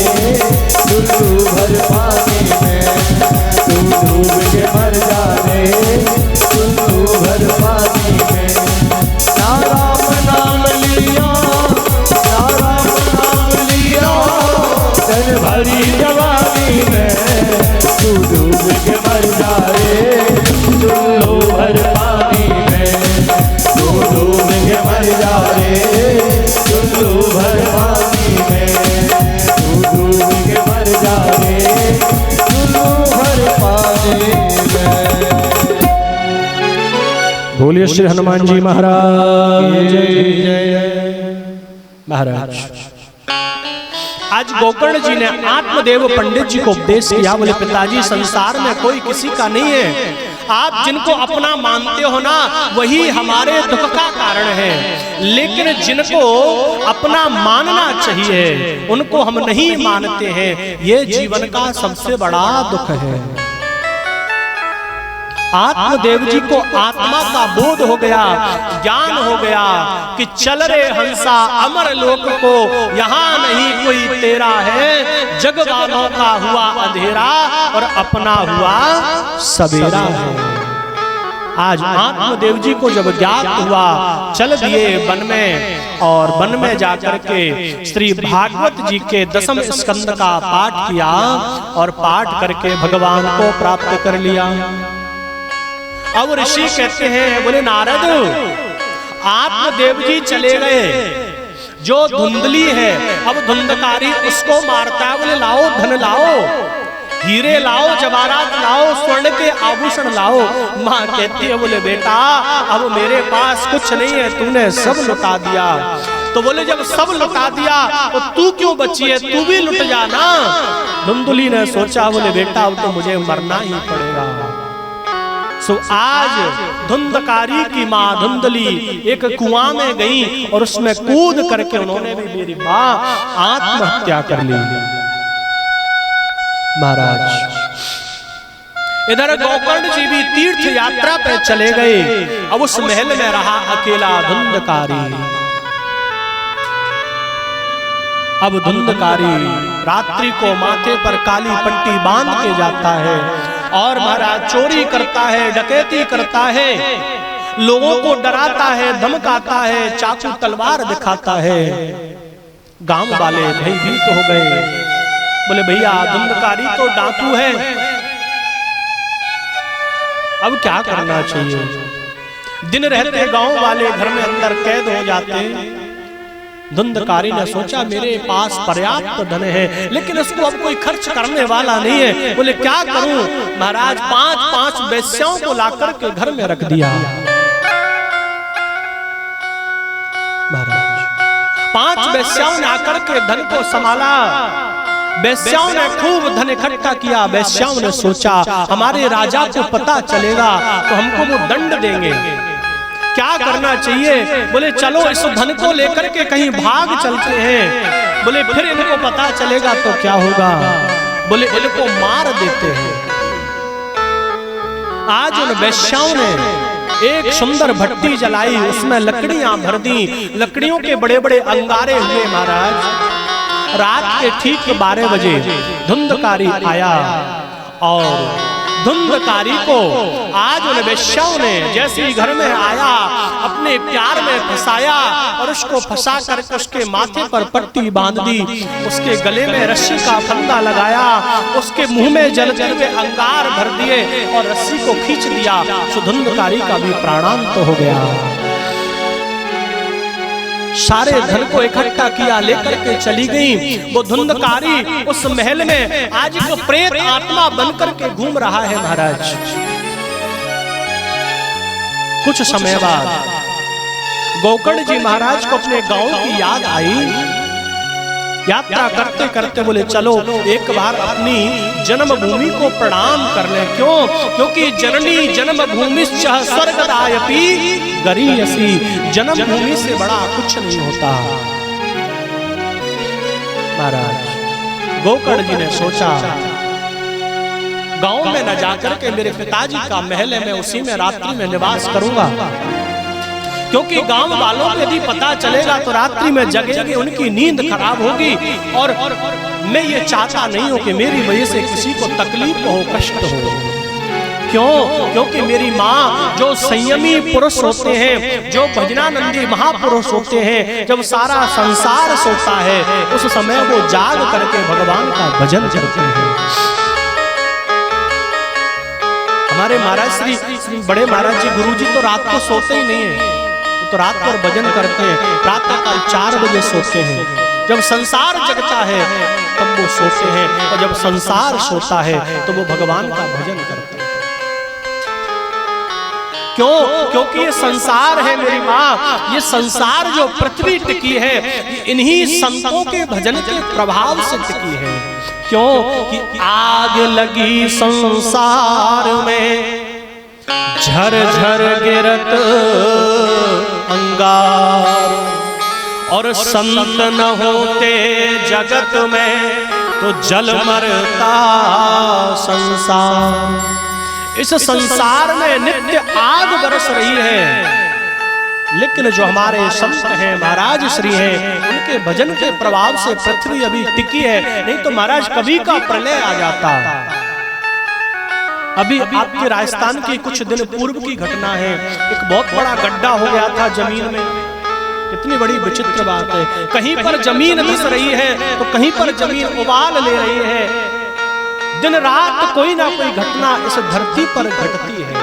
चुल्लू भर पानी में। तू डूब के मर जा रे चुल्लू भर पानी में। ना राम नाम लिया, ना राम नाम लिया, तन भरी जवानी में। तू डूब के मर जा रे चुल्लू भर पानी में। तू डूब के मर जा रे चुल्लू भर पानी में। तू डूब के मर जा रे चुल्लू भर पानी में। बोलिए श्री हनुमान जी महाराज महाराज। आज गोकर्ण जी ने आत्मदेव पंडित जी को उपदेश किया। बोले पिताजी संसार में कोई किसी का नहीं है, आप जिनको अपना मानते हो ना वही हमारे दुख का कारण है। लेकिन जिनको अपना मानना चाहिए उनको हम नहीं मानते हैं, ये जीवन का सबसे बड़ा दुख है। आत्मदेव जी को आत्मा का बोध हो गया, ज्ञान हो गया कि चल रे हंसा अमर लोक को, यहाँ नहीं कोई तेरा है। जग वालों का हुआ अंधेरा और अपना हुआ सवेरा है। आज आत्मदेव जी को जब ज्ञात हुआ, चल दिए वन में और वन में जाकर के श्री भागवत जी के 10वें स्कंद का पाठ किया और पाठ करके भगवान को प्राप्त कर लिया। अब ऋषि कहते हैं, बोले नारद आत्मदेव जी चले गए, जो धुंधली है अब धुंधकारी उसको मारता है। बोले लाओ धन लाओ, हीरे लाओ, जवाहरात लाओ, स्वर्ण के आभूषण लाओ। माँ कहती है, बोले बेटा अब मेरे पास कुछ नहीं है, तूने सब लुटा दिया। तो बोले जब सब लुटा दिया तो तू क्यों बची है, तू भी लुट जाना। धुंधली ने सोचा, बोले बेटा अब तो मुझे मरना ही पड़ेगा। सो आज धुंधकारी की माँ धुंधली एक कुआं में गई और उसमें कूद करके उन्होंने भी मेरी माँ आत्महत्या कर ली। महाराज इधर गोकर्ण जी भी तीर्थ यात्रा पे चले गए। अब उस महल में रहा अकेला धुंधकारी। अब धुंधकारी रात्रि को माथे पर काली पट्टी बांध के जाता है और महाराज चोरी करता है, डकैती करता है, लोगों को डराता है, धमकाता है, चाकू तलवार दिखाता है। गांव वाले भयभीत हो गए, बोले भैया धुंधकारी तो डाकू है, अब क्या करना चाहिए। दिन रहते गांव वाले घर में अंदर कैद हो जाते। धुंधकारी ने सोचा मेरे पास पर्याप्त धन है, लेकिन इसको अब कोई खर्च करने वाला नहीं है। बोले क्या करूं। महाराज 5-5 वेश्याओं को लाकर के घर में रख दिया। महाराज 5 वेश्याओं ने आकर के धन को संभाला। वेश्याओं ने खूब धन इकट्ठा किया। वेश्याओं ने सोचा हमारे राजा को पता चलेगा तो हमको वो दंड देंगे, क्या करना चाहिए। बोले चलो इस धन को लेकर के कहीं भाग चलते हैं। बोले फिर इनको पता चलेगा तो क्या होगा। बोले इनको मार देते हैं। आज उन वेश्याओं ने एक सुंदर भट्टी जलाई, उसमें लकड़ियां भर दी, लकड़ियों के बड़े बड़े अंगारे हुए। महाराज रात के ठीक 12 बजे धुंधकारी आया और धुंधकारी को आज उन वेश्याओं ने जैसे ही घर में आया अपने प्यार में फंसाया और उसको फंसा करके उसके माथे पर पट्टी बांध दी, उसके गले में रस्सी का फंदा लगाया, उसके मुंह में जलते हुए अंगार भर दिए और रस्सी को खींच दिया। सो धुंधकारी का भी प्राणांत हो गया। सारे धन को इकट्ठा किया, लेकर के चली गई। वो धुंधकारी उस महल में आज एक प्रेत आत्मा बनकर के घूम रहा है। महाराज कुछ समय बाद गोकर्ण जी महाराज को अपने गांव की याद आई। यात्रा करते करते बोले चलो एक बार अपनी जन्मभूमि को प्रणाम कर ले। क्यों? क्योंकि जननी जन्मभूमिश्च स्वर्गदायपि गरीयसी, जन्मभूमि से बड़ा कुछ नहीं होता। महाराज गोकर्ण जी ने सोचा गांव में न जाकर के मेरे पिताजी का महल है, मैं उसी में रात्रि में निवास करूंगा, क्योंकि गांव वालों को यदि पता चलेगा तो रात्रि में जगेंगे, उनकी नींद खराब होगी और मैं ये चाहता नहीं हूं कि मेरी वजह से किसी को तकलीफ हो, कष्ट हो। क्यों? क्योंकि मेरी माँ जो संयमी पुरुष होते हैं, जो भजनानंदी महापुरुष होते हैं, जब सारा संसार सोता है उस समय वो जाग करके भगवान का भजन करते हैं। हमारे महाराज श्री बड़े महाराज जी गुरु जी तो रात को सोते ही नहीं है, तो रात पर भजन करते हैं। प्रातः काल 4 बजे सोते हैं। जब संसार जगता है तब वो सोते हैं, और जब संसार सोता है तो वो भगवान का भजन करते हैं। क्यों? क्योंकि ये संसार है मेरी माँ, ये संसार जो पृथ्वी टिकी है इन्हीं संतों के भजन के प्रभाव से टिकी है। क्यों? कि आग लगी संसार में झर झर गिरत अंगार, और संत न होते जगत में तो जल मरता संसार। इस संसार में नित्य आग बरस रही है, लेकिन जो हमारे संत हैं, महाराज श्री हैं, उनके भजन के प्रभाव से पृथ्वी अभी टिकी है, नहीं तो महाराज कभी का प्रलय आ जाता। अभी आपके राजस्थान की कुछ दिन पूर्व की घटना है, एक बहुत बड़ा गड्ढा हो गया था जमीन में। कितनी बड़ी विचित्र बात है, कहीं पर जमीन धंस रही है तो कहीं पर जमीन उबाल ले रही है। दिन रात कोई ना कोई घटना इस धरती पर घटती है,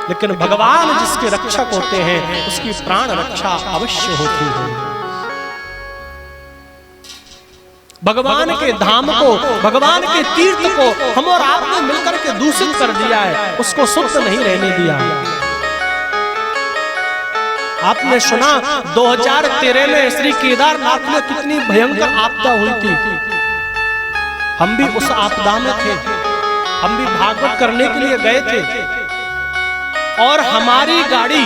लेकिन भगवान जिसके रक्षक होते हैं उसकी प्राण रक्षा अवश्य होती है। भगवान के धाम को, भगवान के तीर्थ को हम और आपने मिलकर के दूषित कर दिया है, उसको शुद्ध नहीं रहने दिया। आपने सुना 2013 में श्री केदारनाथ में कितनी भयंकर आपदा हुई थी। हम भी उस आपदा में थे, हम भी भागवत करने के लिए गए थे, और हमारी गाड़ी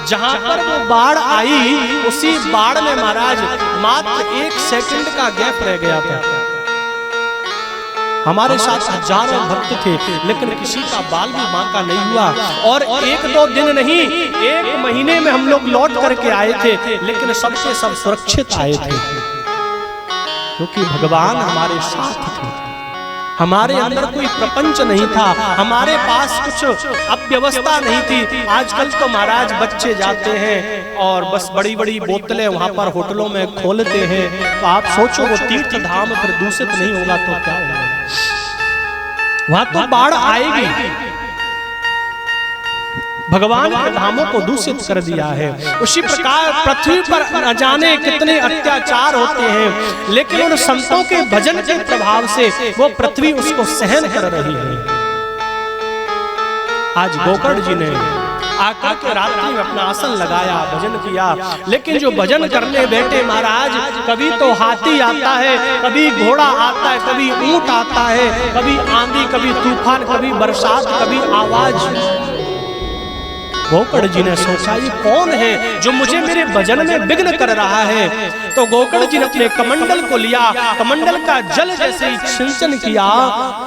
जहां पर वो बाढ़ आई उसी बाढ़ में महाराज मात्र 1 सेकंड का गैप रह गया था। हमारे साथ हजारों भक्त थे, लेकिन किसी का बाल भी बांका नहीं हुआ। और एक दो दिन नहीं, 1 महीने में हम लोग लौट करके आए थे, लेकिन सबसे सब सुरक्षित आए थे, क्योंकि भगवान हमारे साथ थे। हमारे अंदर कोई प्रपंच नहीं था, हमारे पास कुछ अव्यवस्था नहीं थी। आजकल तो महाराज बच्चे जाते हैं और बस बड़ी बड़ी बोतलें वहां पर होटलों में खोलते हैं, तो आप सोचो वो तीर्थ धाम फिर दूषित नहीं होगा तो क्या होगा? वहां तो बाढ़ आएगी। भगवान के धामों को दूषित कर दिया है। उसी प्रकार पृथ्वी पर न जाने कितने अत्याचार होते हैं, लेकिन उन संतों के भजन के प्रभाव से वो पृथ्वी उसको सहन कर रही है। आज गोकर्ण जी ने आकर के रात्रि में अपना आसन लगाया, भजन किया, लेकिन जो भजन करने बैठे महाराज, कभी तो हाथी आता है, कभी घोड़ा आता है, कभी ऊंट आता है, कभी आंधी, कभी तूफान, कभी बरसात, कभी आवाज। गोकर्ण जी ने सोचा ये कौन है जो मुझे मेरे भजन में विघ्न कर रहा है? तो गोकर्ण जी ने अपने कमंडल को लिया, कमंडल का जल जैसे ही सिंचन किया,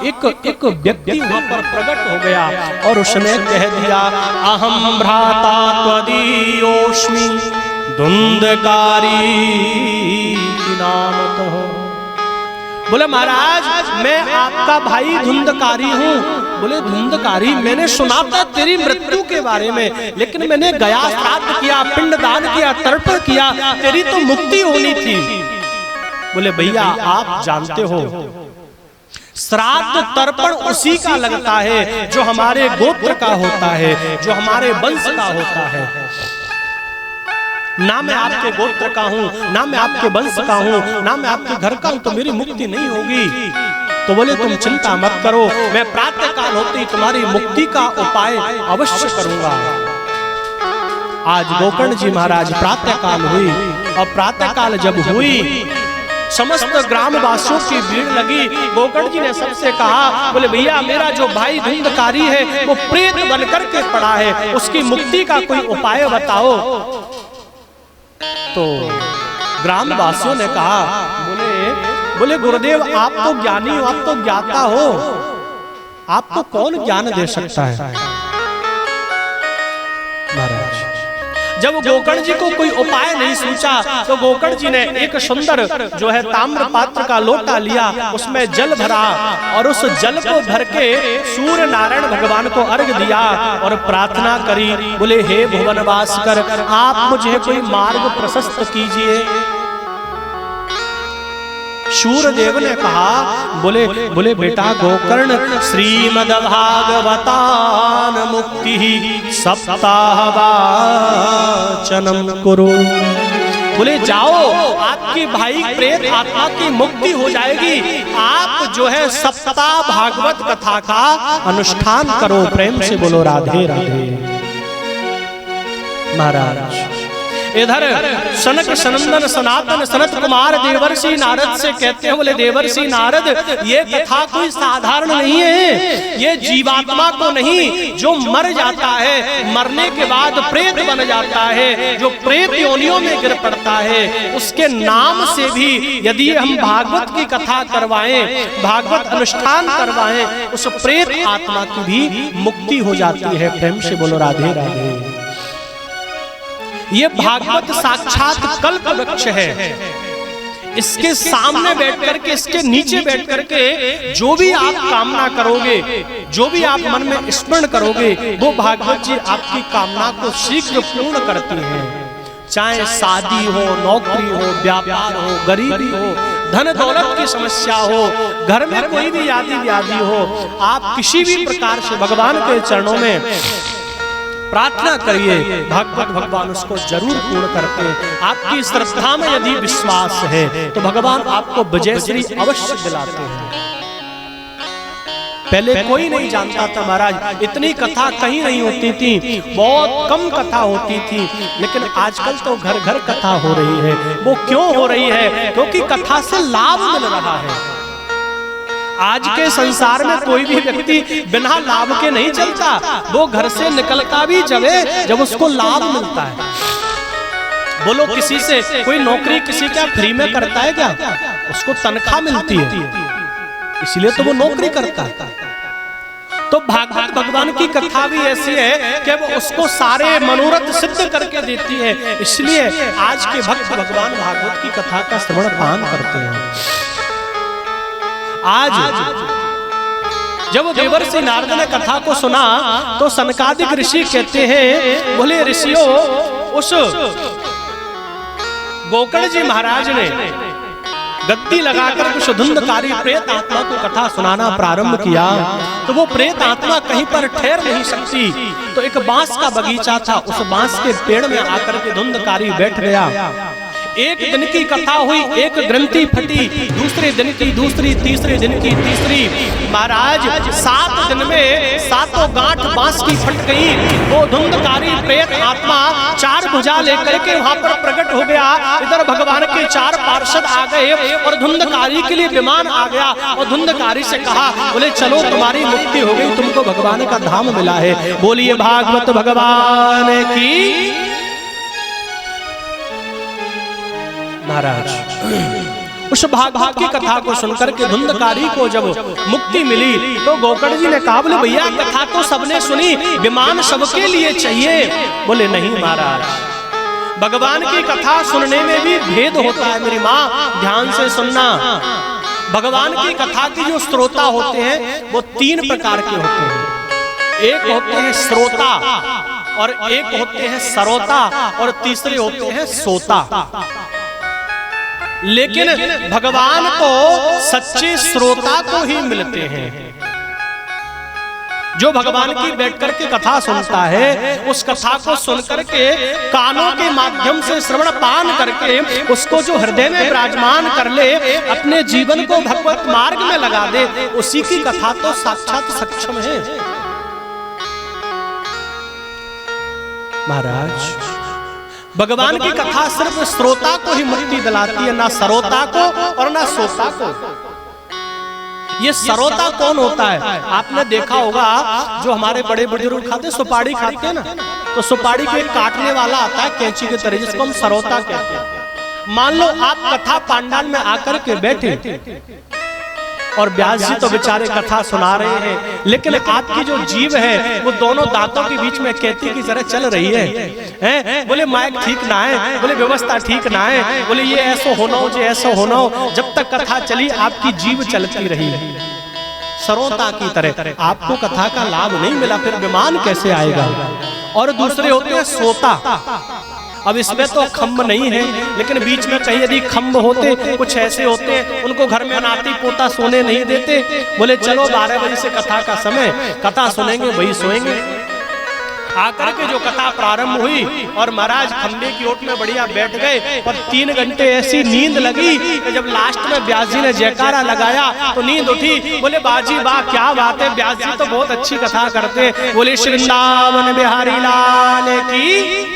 एक व्यक्ति वहां पर प्रकट हो गया और उसने कह दिया, अहम भ्राता त्वदीयोस्मि धुंधकारी नामतः। बोले महाराज मैं आपका भाई धुंधकारी हूँ। बोले धुंधकारी, मैंने सुना था तेरी मृत्यु के बारे में, लेकिन मैंने गया, श्राद्ध किया, पिंडदान किया, तर्पण किया, तेरी तो मुक्ति होनी थी। बोले भैया आप जानते हो श्राद्ध तर्पण उसी का लगता है जो हमारे गोत्र का होता है, जो हमारे वंश का होता है। ना मैं आपके गोत्र का हूँ, ना मैं आपके वंश का हूँ, ना मैं आपके घर का हूँ, तो मेरी मुक्ति नहीं होगी। तो बोले तुम चिंता मत करो, मैं प्रातः काल होते ही तुम्हारी मुक्ति का उपाय अवश्य करूंगा। आज गोकर्ण जी महाराज प्रातः काल हुई, और प्रातः काल जब हुई समस्त ग्रामवासियों की भीड़ लगी। गोकर्ण जी ने सबसे कहा, बोले भैया मेरा जो भाई धुंधकारी है वो प्रेत बनकर के पड़ा है, उसकी मुक्ति का कोई उपाय बताओ। तो ग्रामवासियों ने कहा, बोले गुरुदेव आप तो ज्ञानी हो, आप तो ज्ञाता हो, आपको कौन ज्ञान दे सकता है? महाराज जब गोकर्ण जी को कोई उपाय नहीं सूझा, तो गोकर्ण जी ने एक सुंदर जो है ताम्र पात्र का लोटा लिया, उसमें जल भरा और उस जल को भर के सूर्य नारायण भगवान को अर्घ दिया और प्रार्थना करी। बोले हे भुवनवासकर, आप मुझे कोई मार्ग प्रशस्त कीजिए। सूर्यदेव ने कहा, बोले बेटा गोकर्ण, श्रीमद्भागवतान मुक्ति सप्ताह वाचनम कुरु। बोले जाओ आपके भाई प्रेत आत्मा की मुक्ति हो जाएगी, आप जो है सप्ताह भागवत कथा का अनुष्ठान करो। प्रेम से बोलो राधे राधे। महाराज इधर सनक सनंदन सनातन सनत कुमार देवर्षि नारद से कहते हैं, बोले देवर्षि नारद ये कथा कोई साधारण नहीं है, ये जीवात्मा को नहीं, जो मर जाता है, मरने के बाद प्रेत बन जाता है, जो प्रेत योनियों में गिर पड़ता है, उसके नाम से भी यदि हम भागवत की कथा करवाएं, भागवत अनुष्ठान करवाएं, उस प्रेत आत्मा की भी मुक्ति हो जाती है। प्रेम से बोलो राधे राधे। ये भागवत साक्षात कल्प वृक्ष है, इसके सामने बैठ करके, इसके नीचे बैठ करके जो भी आप कामना करोगे, जो भी आप मन में स्मरण करोगे, वो भागवत जी आपकी कामना को शीघ्र पूर्ण करती हैं। चाहे शादी हो, नौकरी हो, व्यापार हो, गरीबी हो, धन दौलत की समस्या हो, घर में कोई भी आदि व्याधि हो, आप किसी भी प्रकार से भगवान के चरणों में प्रार्थना करिए, भागवत भगवान उसको जरूर पूर्ण करते हैं। आपकी श्रद्धा में यदि विश्वास है तो भगवान आपको विजयश्री अवश्य दिलाते हैं। पहले कोई नहीं जानता था महाराज, इतनी कथा कहीं नहीं होती थी, बहुत कम कथा होती थी, लेकिन आजकल तो घर घर कथा हो रही है। वो क्यों हो रही है? क्योंकि कथा से लाभ मिल रहा है। आज के संसार में कोई भी व्यक्ति बिना लाभ के नहीं चलता, वो घर से निकलता भी जब उसको लाभ मिलता है। बोलो किसी से कोई नौकरी किसी क्या फ्री में करता है क्या? उसको तनख्वाह मिलती है, इसलिए तो वो नौकरी करता है। तो भागवत भगवान की कथा भी ऐसी है कि वो उसको सारे मनोरथ सिद्ध करके देती है। इसलिए आज के भक्त भगवान भागवत की कथा का श्रवण पान करते हैं। आज जब देवर्षि नारद ने कथा को सुना तो सनकादिक ऋषि कहते हैं, बोले ऋषियों, उस गोकर्ण जी महाराज ने गद्दी लगाकर कुछ धुंधकारी प्रेत आत्मा को कथा सुनाना प्रारंभ किया, तो वो प्रेत आत्मा कहीं पर ठहर नहीं सकती। तो एक बांस का बगीचा था, उस बांस के पेड़ में आकर के धुंधकारी बैठ गया। एक दिन की कथा हुई, एक ग्रंथि फटी, दूसरे दिन की दूसरी, तीसरे दिन की तीसरी। महाराज 7 दिन में 7 गांठ बांस की फट गई। वो धुंधकारी प्रेत आत्मा 4 भुजा लेकर के वहां पर प्रकट हो गया। इधर भगवान के 4 पार्षद आ गए और धुंधकारी के लिए विमान आ गया और धुंधकारी से कहा, बोले चलो तुम्हारी मुक्ति हो गई, तुमको भगवान का धाम मिला है। बोलिए भागवत भगवान की। महाराज उस भागवत की कथा को सुनकर के धुंधकारी को जब मुक्ति मिली तो गोकर्ण जी ने कहा, बोले भैया कथा तो सबने सुनी, विमान सबके लिए चाहिए। बोले नहीं महाराज, भगवान की कथा सुनने में भी भेद होता है। मेरी माँ ध्यान से सुनना, भगवान की कथा की जो श्रोता होते हैं वो 3 प्रकार के होते हैं। एक होते हैं श्रोता, और एक होते हैं सरोता, और तीसरे होते हैं सोता। लेकिन भगवान को सच्चे श्रोता को ही मिलते हैं। जो भगवान की बैठकर के कथा सुनता है, उस कथा को सुनकर के कानों के माध्यम से श्रवण पान करके उसको जो हृदय में विराजमान कर ले, अपने जीवन को भगवत मार्ग में लगा दे, उसी की कथा तो साक्षात सक्षम है। महाराज भगवान की कथा सिर्फ श्रोता को ही मुक्ति दिलाती है, ना सरोता को और ना सोता को। ये सरोता कौन होता है? आपने देखा होगा जो हमारे बड़े बुजुर्ग खाते सुपारी खाते हैं ना, तो सुपारी को एक काटने वाला आता है कैंची के तरह, जिसको हम सरोता कहते हैं। मान लो आप कथा पांडाल में आकर के बैठे और व्यास जी तो बेचारे कथा सुना रहे हैं, लेकिन आपकी जो जीव है वो दोनों दांतों के बीच में कैंची की तरह चल रही है। बोले माइक ठीक ना है, बोले व्यवस्था ठीक ना है, बोले ये ऐसा होना हो, ये ऐसा होना हो। जब तक कथा चली आपकी जीव चलती रही सरोता की तरह, आपको कथा का लाभ नहीं मिला, फिर विमान कैसे आएगा। और दूसरे होते हैं सोता। अब इसमें तो खम्भ नहीं है, लेकिन बीच में कहीं यदि खम्भ होते, कुछ ऐसे होते हैं उनको घर में नाती पोता सोने नहीं देते। बोले चलो 12 बजे से कथा का समय, कथा सुनेंगे वही सोएंगे। आकर के जो कथा प्रारंभ हुई और महाराज खंबे की ओट में बढ़िया बैठ गए, और 3 घंटे ऐसी नींद लगी कि जब लास्ट में व्यास जी ने जयकारा लगाया तो नींद उठी। बोले बाजी वाह क्या बात है, व्यास जी तो बहुत अच्छी कथा करते। बोले श्री वृंदावन बिहारी लाल की।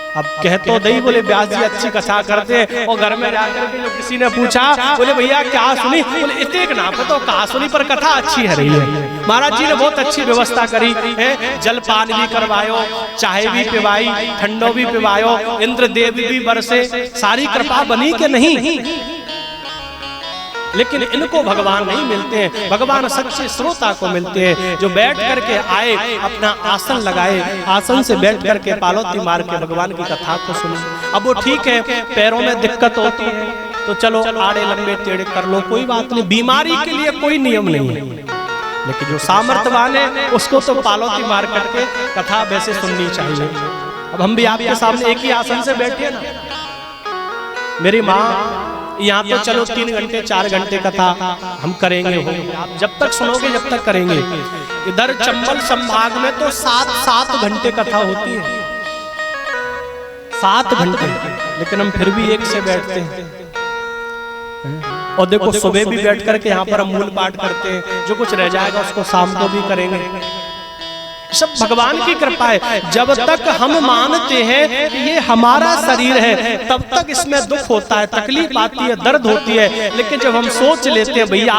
अब कह तो दई, बोले व्यास जी अच्छी कथा करते हैं। और घर में जाकर के जो किसी ने पूछा, बोले भैया क्या सुनी, बोले इतने ना तो कहा सुनी, पर कथा अच्छी है रही है। महाराज जी ने बहुत अच्छी व्यवस्था करी है, जलपान भी करवायो, चाय भी पिवाई, ठंडो भी पिवायो, इंद्र देव भी बरसे, सारी कृपा बनी के नहीं। लेकिन इनको भगवान नहीं मिलते हैं, भगवान सच्चे श्रोता को मिलते हैं, जो बैठ करके आए, अपना आसन लगाए, आसन से बैठ करके पालौती मार के भगवान की कथा को सुने। अब वो ठीक है पैरों में दिक्कत होती है तो चलो आड़े लंबे टेढ़े कर लो, कोई बात नहीं, बीमारी के लिए कोई नियम नहीं है। लेकिन जो सामर्थ्यवान है उसको तो पालौती मार करके कथा वैसे सुननी चाहिए। अब हम भी आपके सामने एक ही आसन से बैठे ना, मेरी माँ यहाँ तो चलो 3 घंटे 4 घंटे कथा हम करेंगे, आप जब तक सुनोगे जब तक करेंगे। इधर चंबल संभाग में तो 7 घंटे कथा होती है, 7 घंटे, लेकिन हम फिर भी एक से बैठते हैं। और देखो सुबह भी बैठ करके यहाँ पर हम मूल पाठ करते हैं, जो कुछ रह जाएगा उसको शाम को भी करेंगे। सब भगवान की कृपा है। जब तक हम मानते हैं कि ये हमारा शरीर है तब तक इसमें दुख होता है, तकलीफ आती है, दर्द होती है। लेकिन जब हम सोच लेते हैं भैया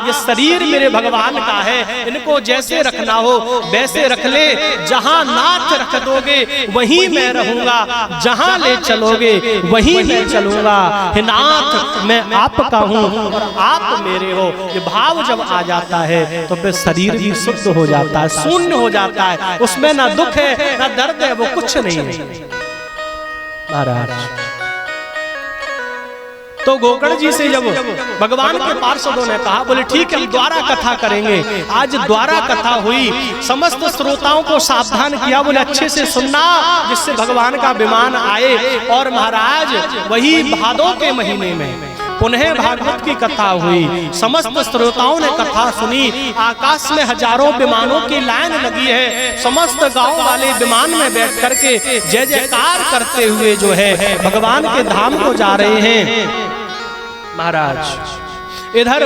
ये शरीर मेरे भगवान का है, इनको जैसे रखना हो वैसे रख ले, जहां नाच रख दोगे वहीं मैं रहूंगा, जहां ले चलोगे वहीं मैं चलूंगा। हे नाथ मैं आपका हूं और आप मेरे हो। ये भाव जब आ जाता है तो फिर शरीर भी शुद्ध हो जाता है, शून्य हो जाता है। उसमें ना दुख है ना दर्द है, वो कुछ नहीं है महाराज। तो गोकर्ण जी से जब भगवान के पार्षदों ने कहा, बोले ठीक है हम द्वारा कथा करेंगे। आज द्वारा कथा हुई, समस्त श्रोताओं को सावधान किया, बोले अच्छे से सुनना जिससे भगवान का विमान आए। और महाराज वही भादों के महीने में पुनः भागवत की कथा हुई, समस्त श्रोताओं ने कथा सुनी। आकाश में हजारों विमानों की लाइन लगी है, समस्त गांव वाले विमान में बैठ करके जय जयकार करते हुए जो है भगवान के धाम को जा रहे हैं महाराज। इधर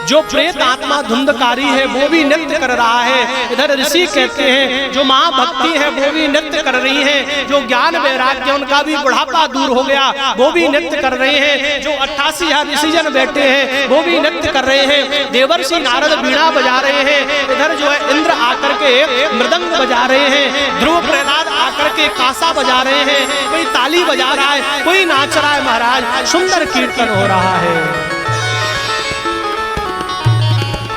जो प्रेत आत्मा धुंधकारी है वो भी नृत्य कर रहा है। इधर ऋषि कहते हैं जो माँ भक्ति है वो भी नृत्य कर रही हैं। जो ज्ञान वैराग्य उनका भी बुढ़ापा दूर हो गया वो भी नृत्य कर रहे हैं। जो 88,000 ऋषिजन बैठे हैं वो भी नृत्य कर रहे हैं। देवर्षि नारद बीड़ा बजा रहे हैं। इधर जो है इंद्र आकर के मृदंग बजा रहे हैं। ध्रुव प्रहलाद आकर के कासा बजा रहे हैं। कोई ताली बजा रहा है, कोई नाच रहा है महाराज। सुंदर कीर्तन हो रहा है।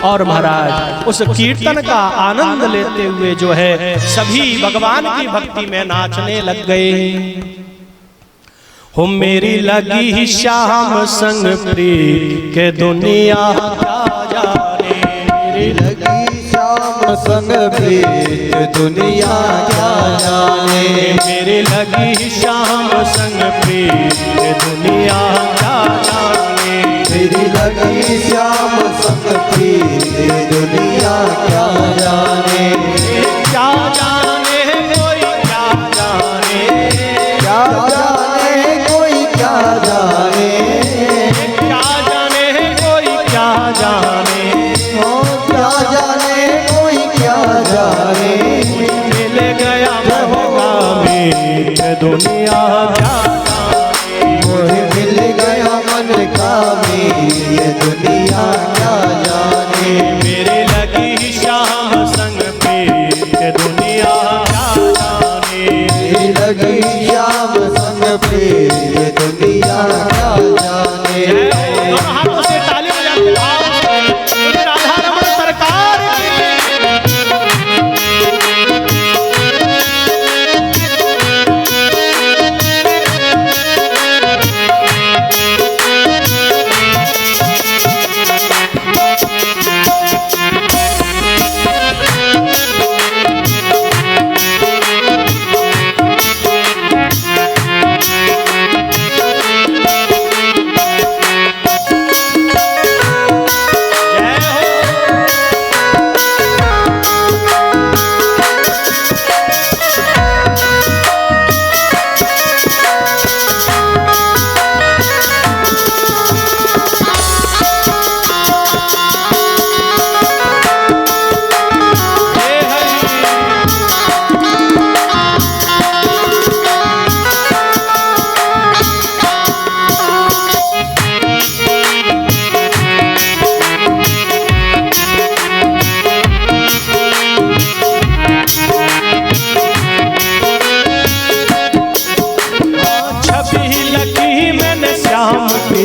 और महाराज उस कीर्तन का आनंद लेते हुए जो है सभी भगवान की भक्ति में नाचने लग गए। हो मेरी लगी ही श्याम संग प्रीत के दुनिया क्या जाने। मेरी लगी श्याम संग प्रीत दुनिया क्या जाने। मेरी लगी ही श्याम संग प्रीत के दुनिया क्या जाने। मेरी लगी श्याम संग प्रीत दुनिया क्या जाने। क्या जाने कोई क्या जाने। क्या जाने कोई क्या जाने। क्या जाने कोई क्या जाने। हो क्या जाने कोई क्या जाने। मिल गया महंगा में दुनिया क्या जाने। मोहे मिल गया मन का ये दुनिया क्या जाने। मेरे लगी श्याम संग प्रीत दुनिया क्या जाने। मेरी लगी श्याम संग प्रीत दुनिया क्या जाने। दोनों हाथों से ताली बजाते भाव राधा रमण सरकार की।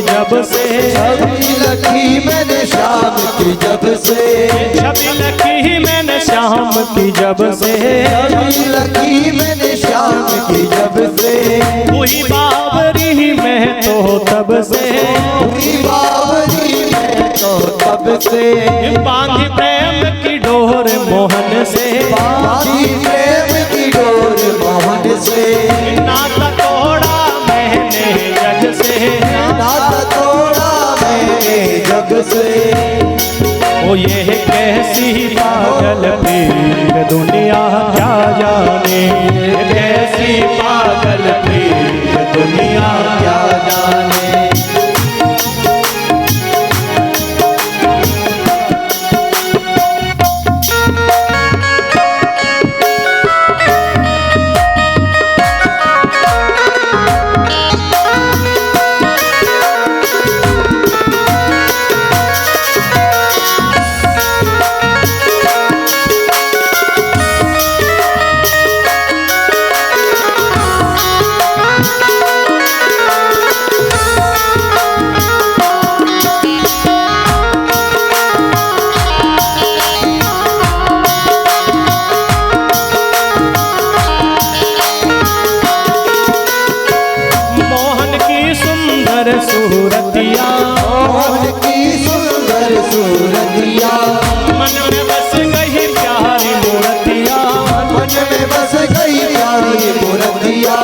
जब से छवि लखी मैंने शाम की जब से। छवि लखी मैंने शाम की जब से। छवि लखी मैंने शाम की जब से। हुई बावरी में तो तब से। हुई बावरी में तो तब से। बांधी प्रेम की डोर मोहन से। बांधी प्रेम की डोर मोहन से। नाता तोड़ा मैंने जग से। नाता तोड़ा मैंने जग से। ओ ये कैसी पागल प्रीत दुनिया क्या जाने। कैसी पागल प्रीत दुनिया क्या जाने। सुंदर सूरतिया, मोहन की सुंदर सूरतिया, मन में बस गई प्यारी मूर्तिया, मन में बस गई प्यारी मूर्तिया,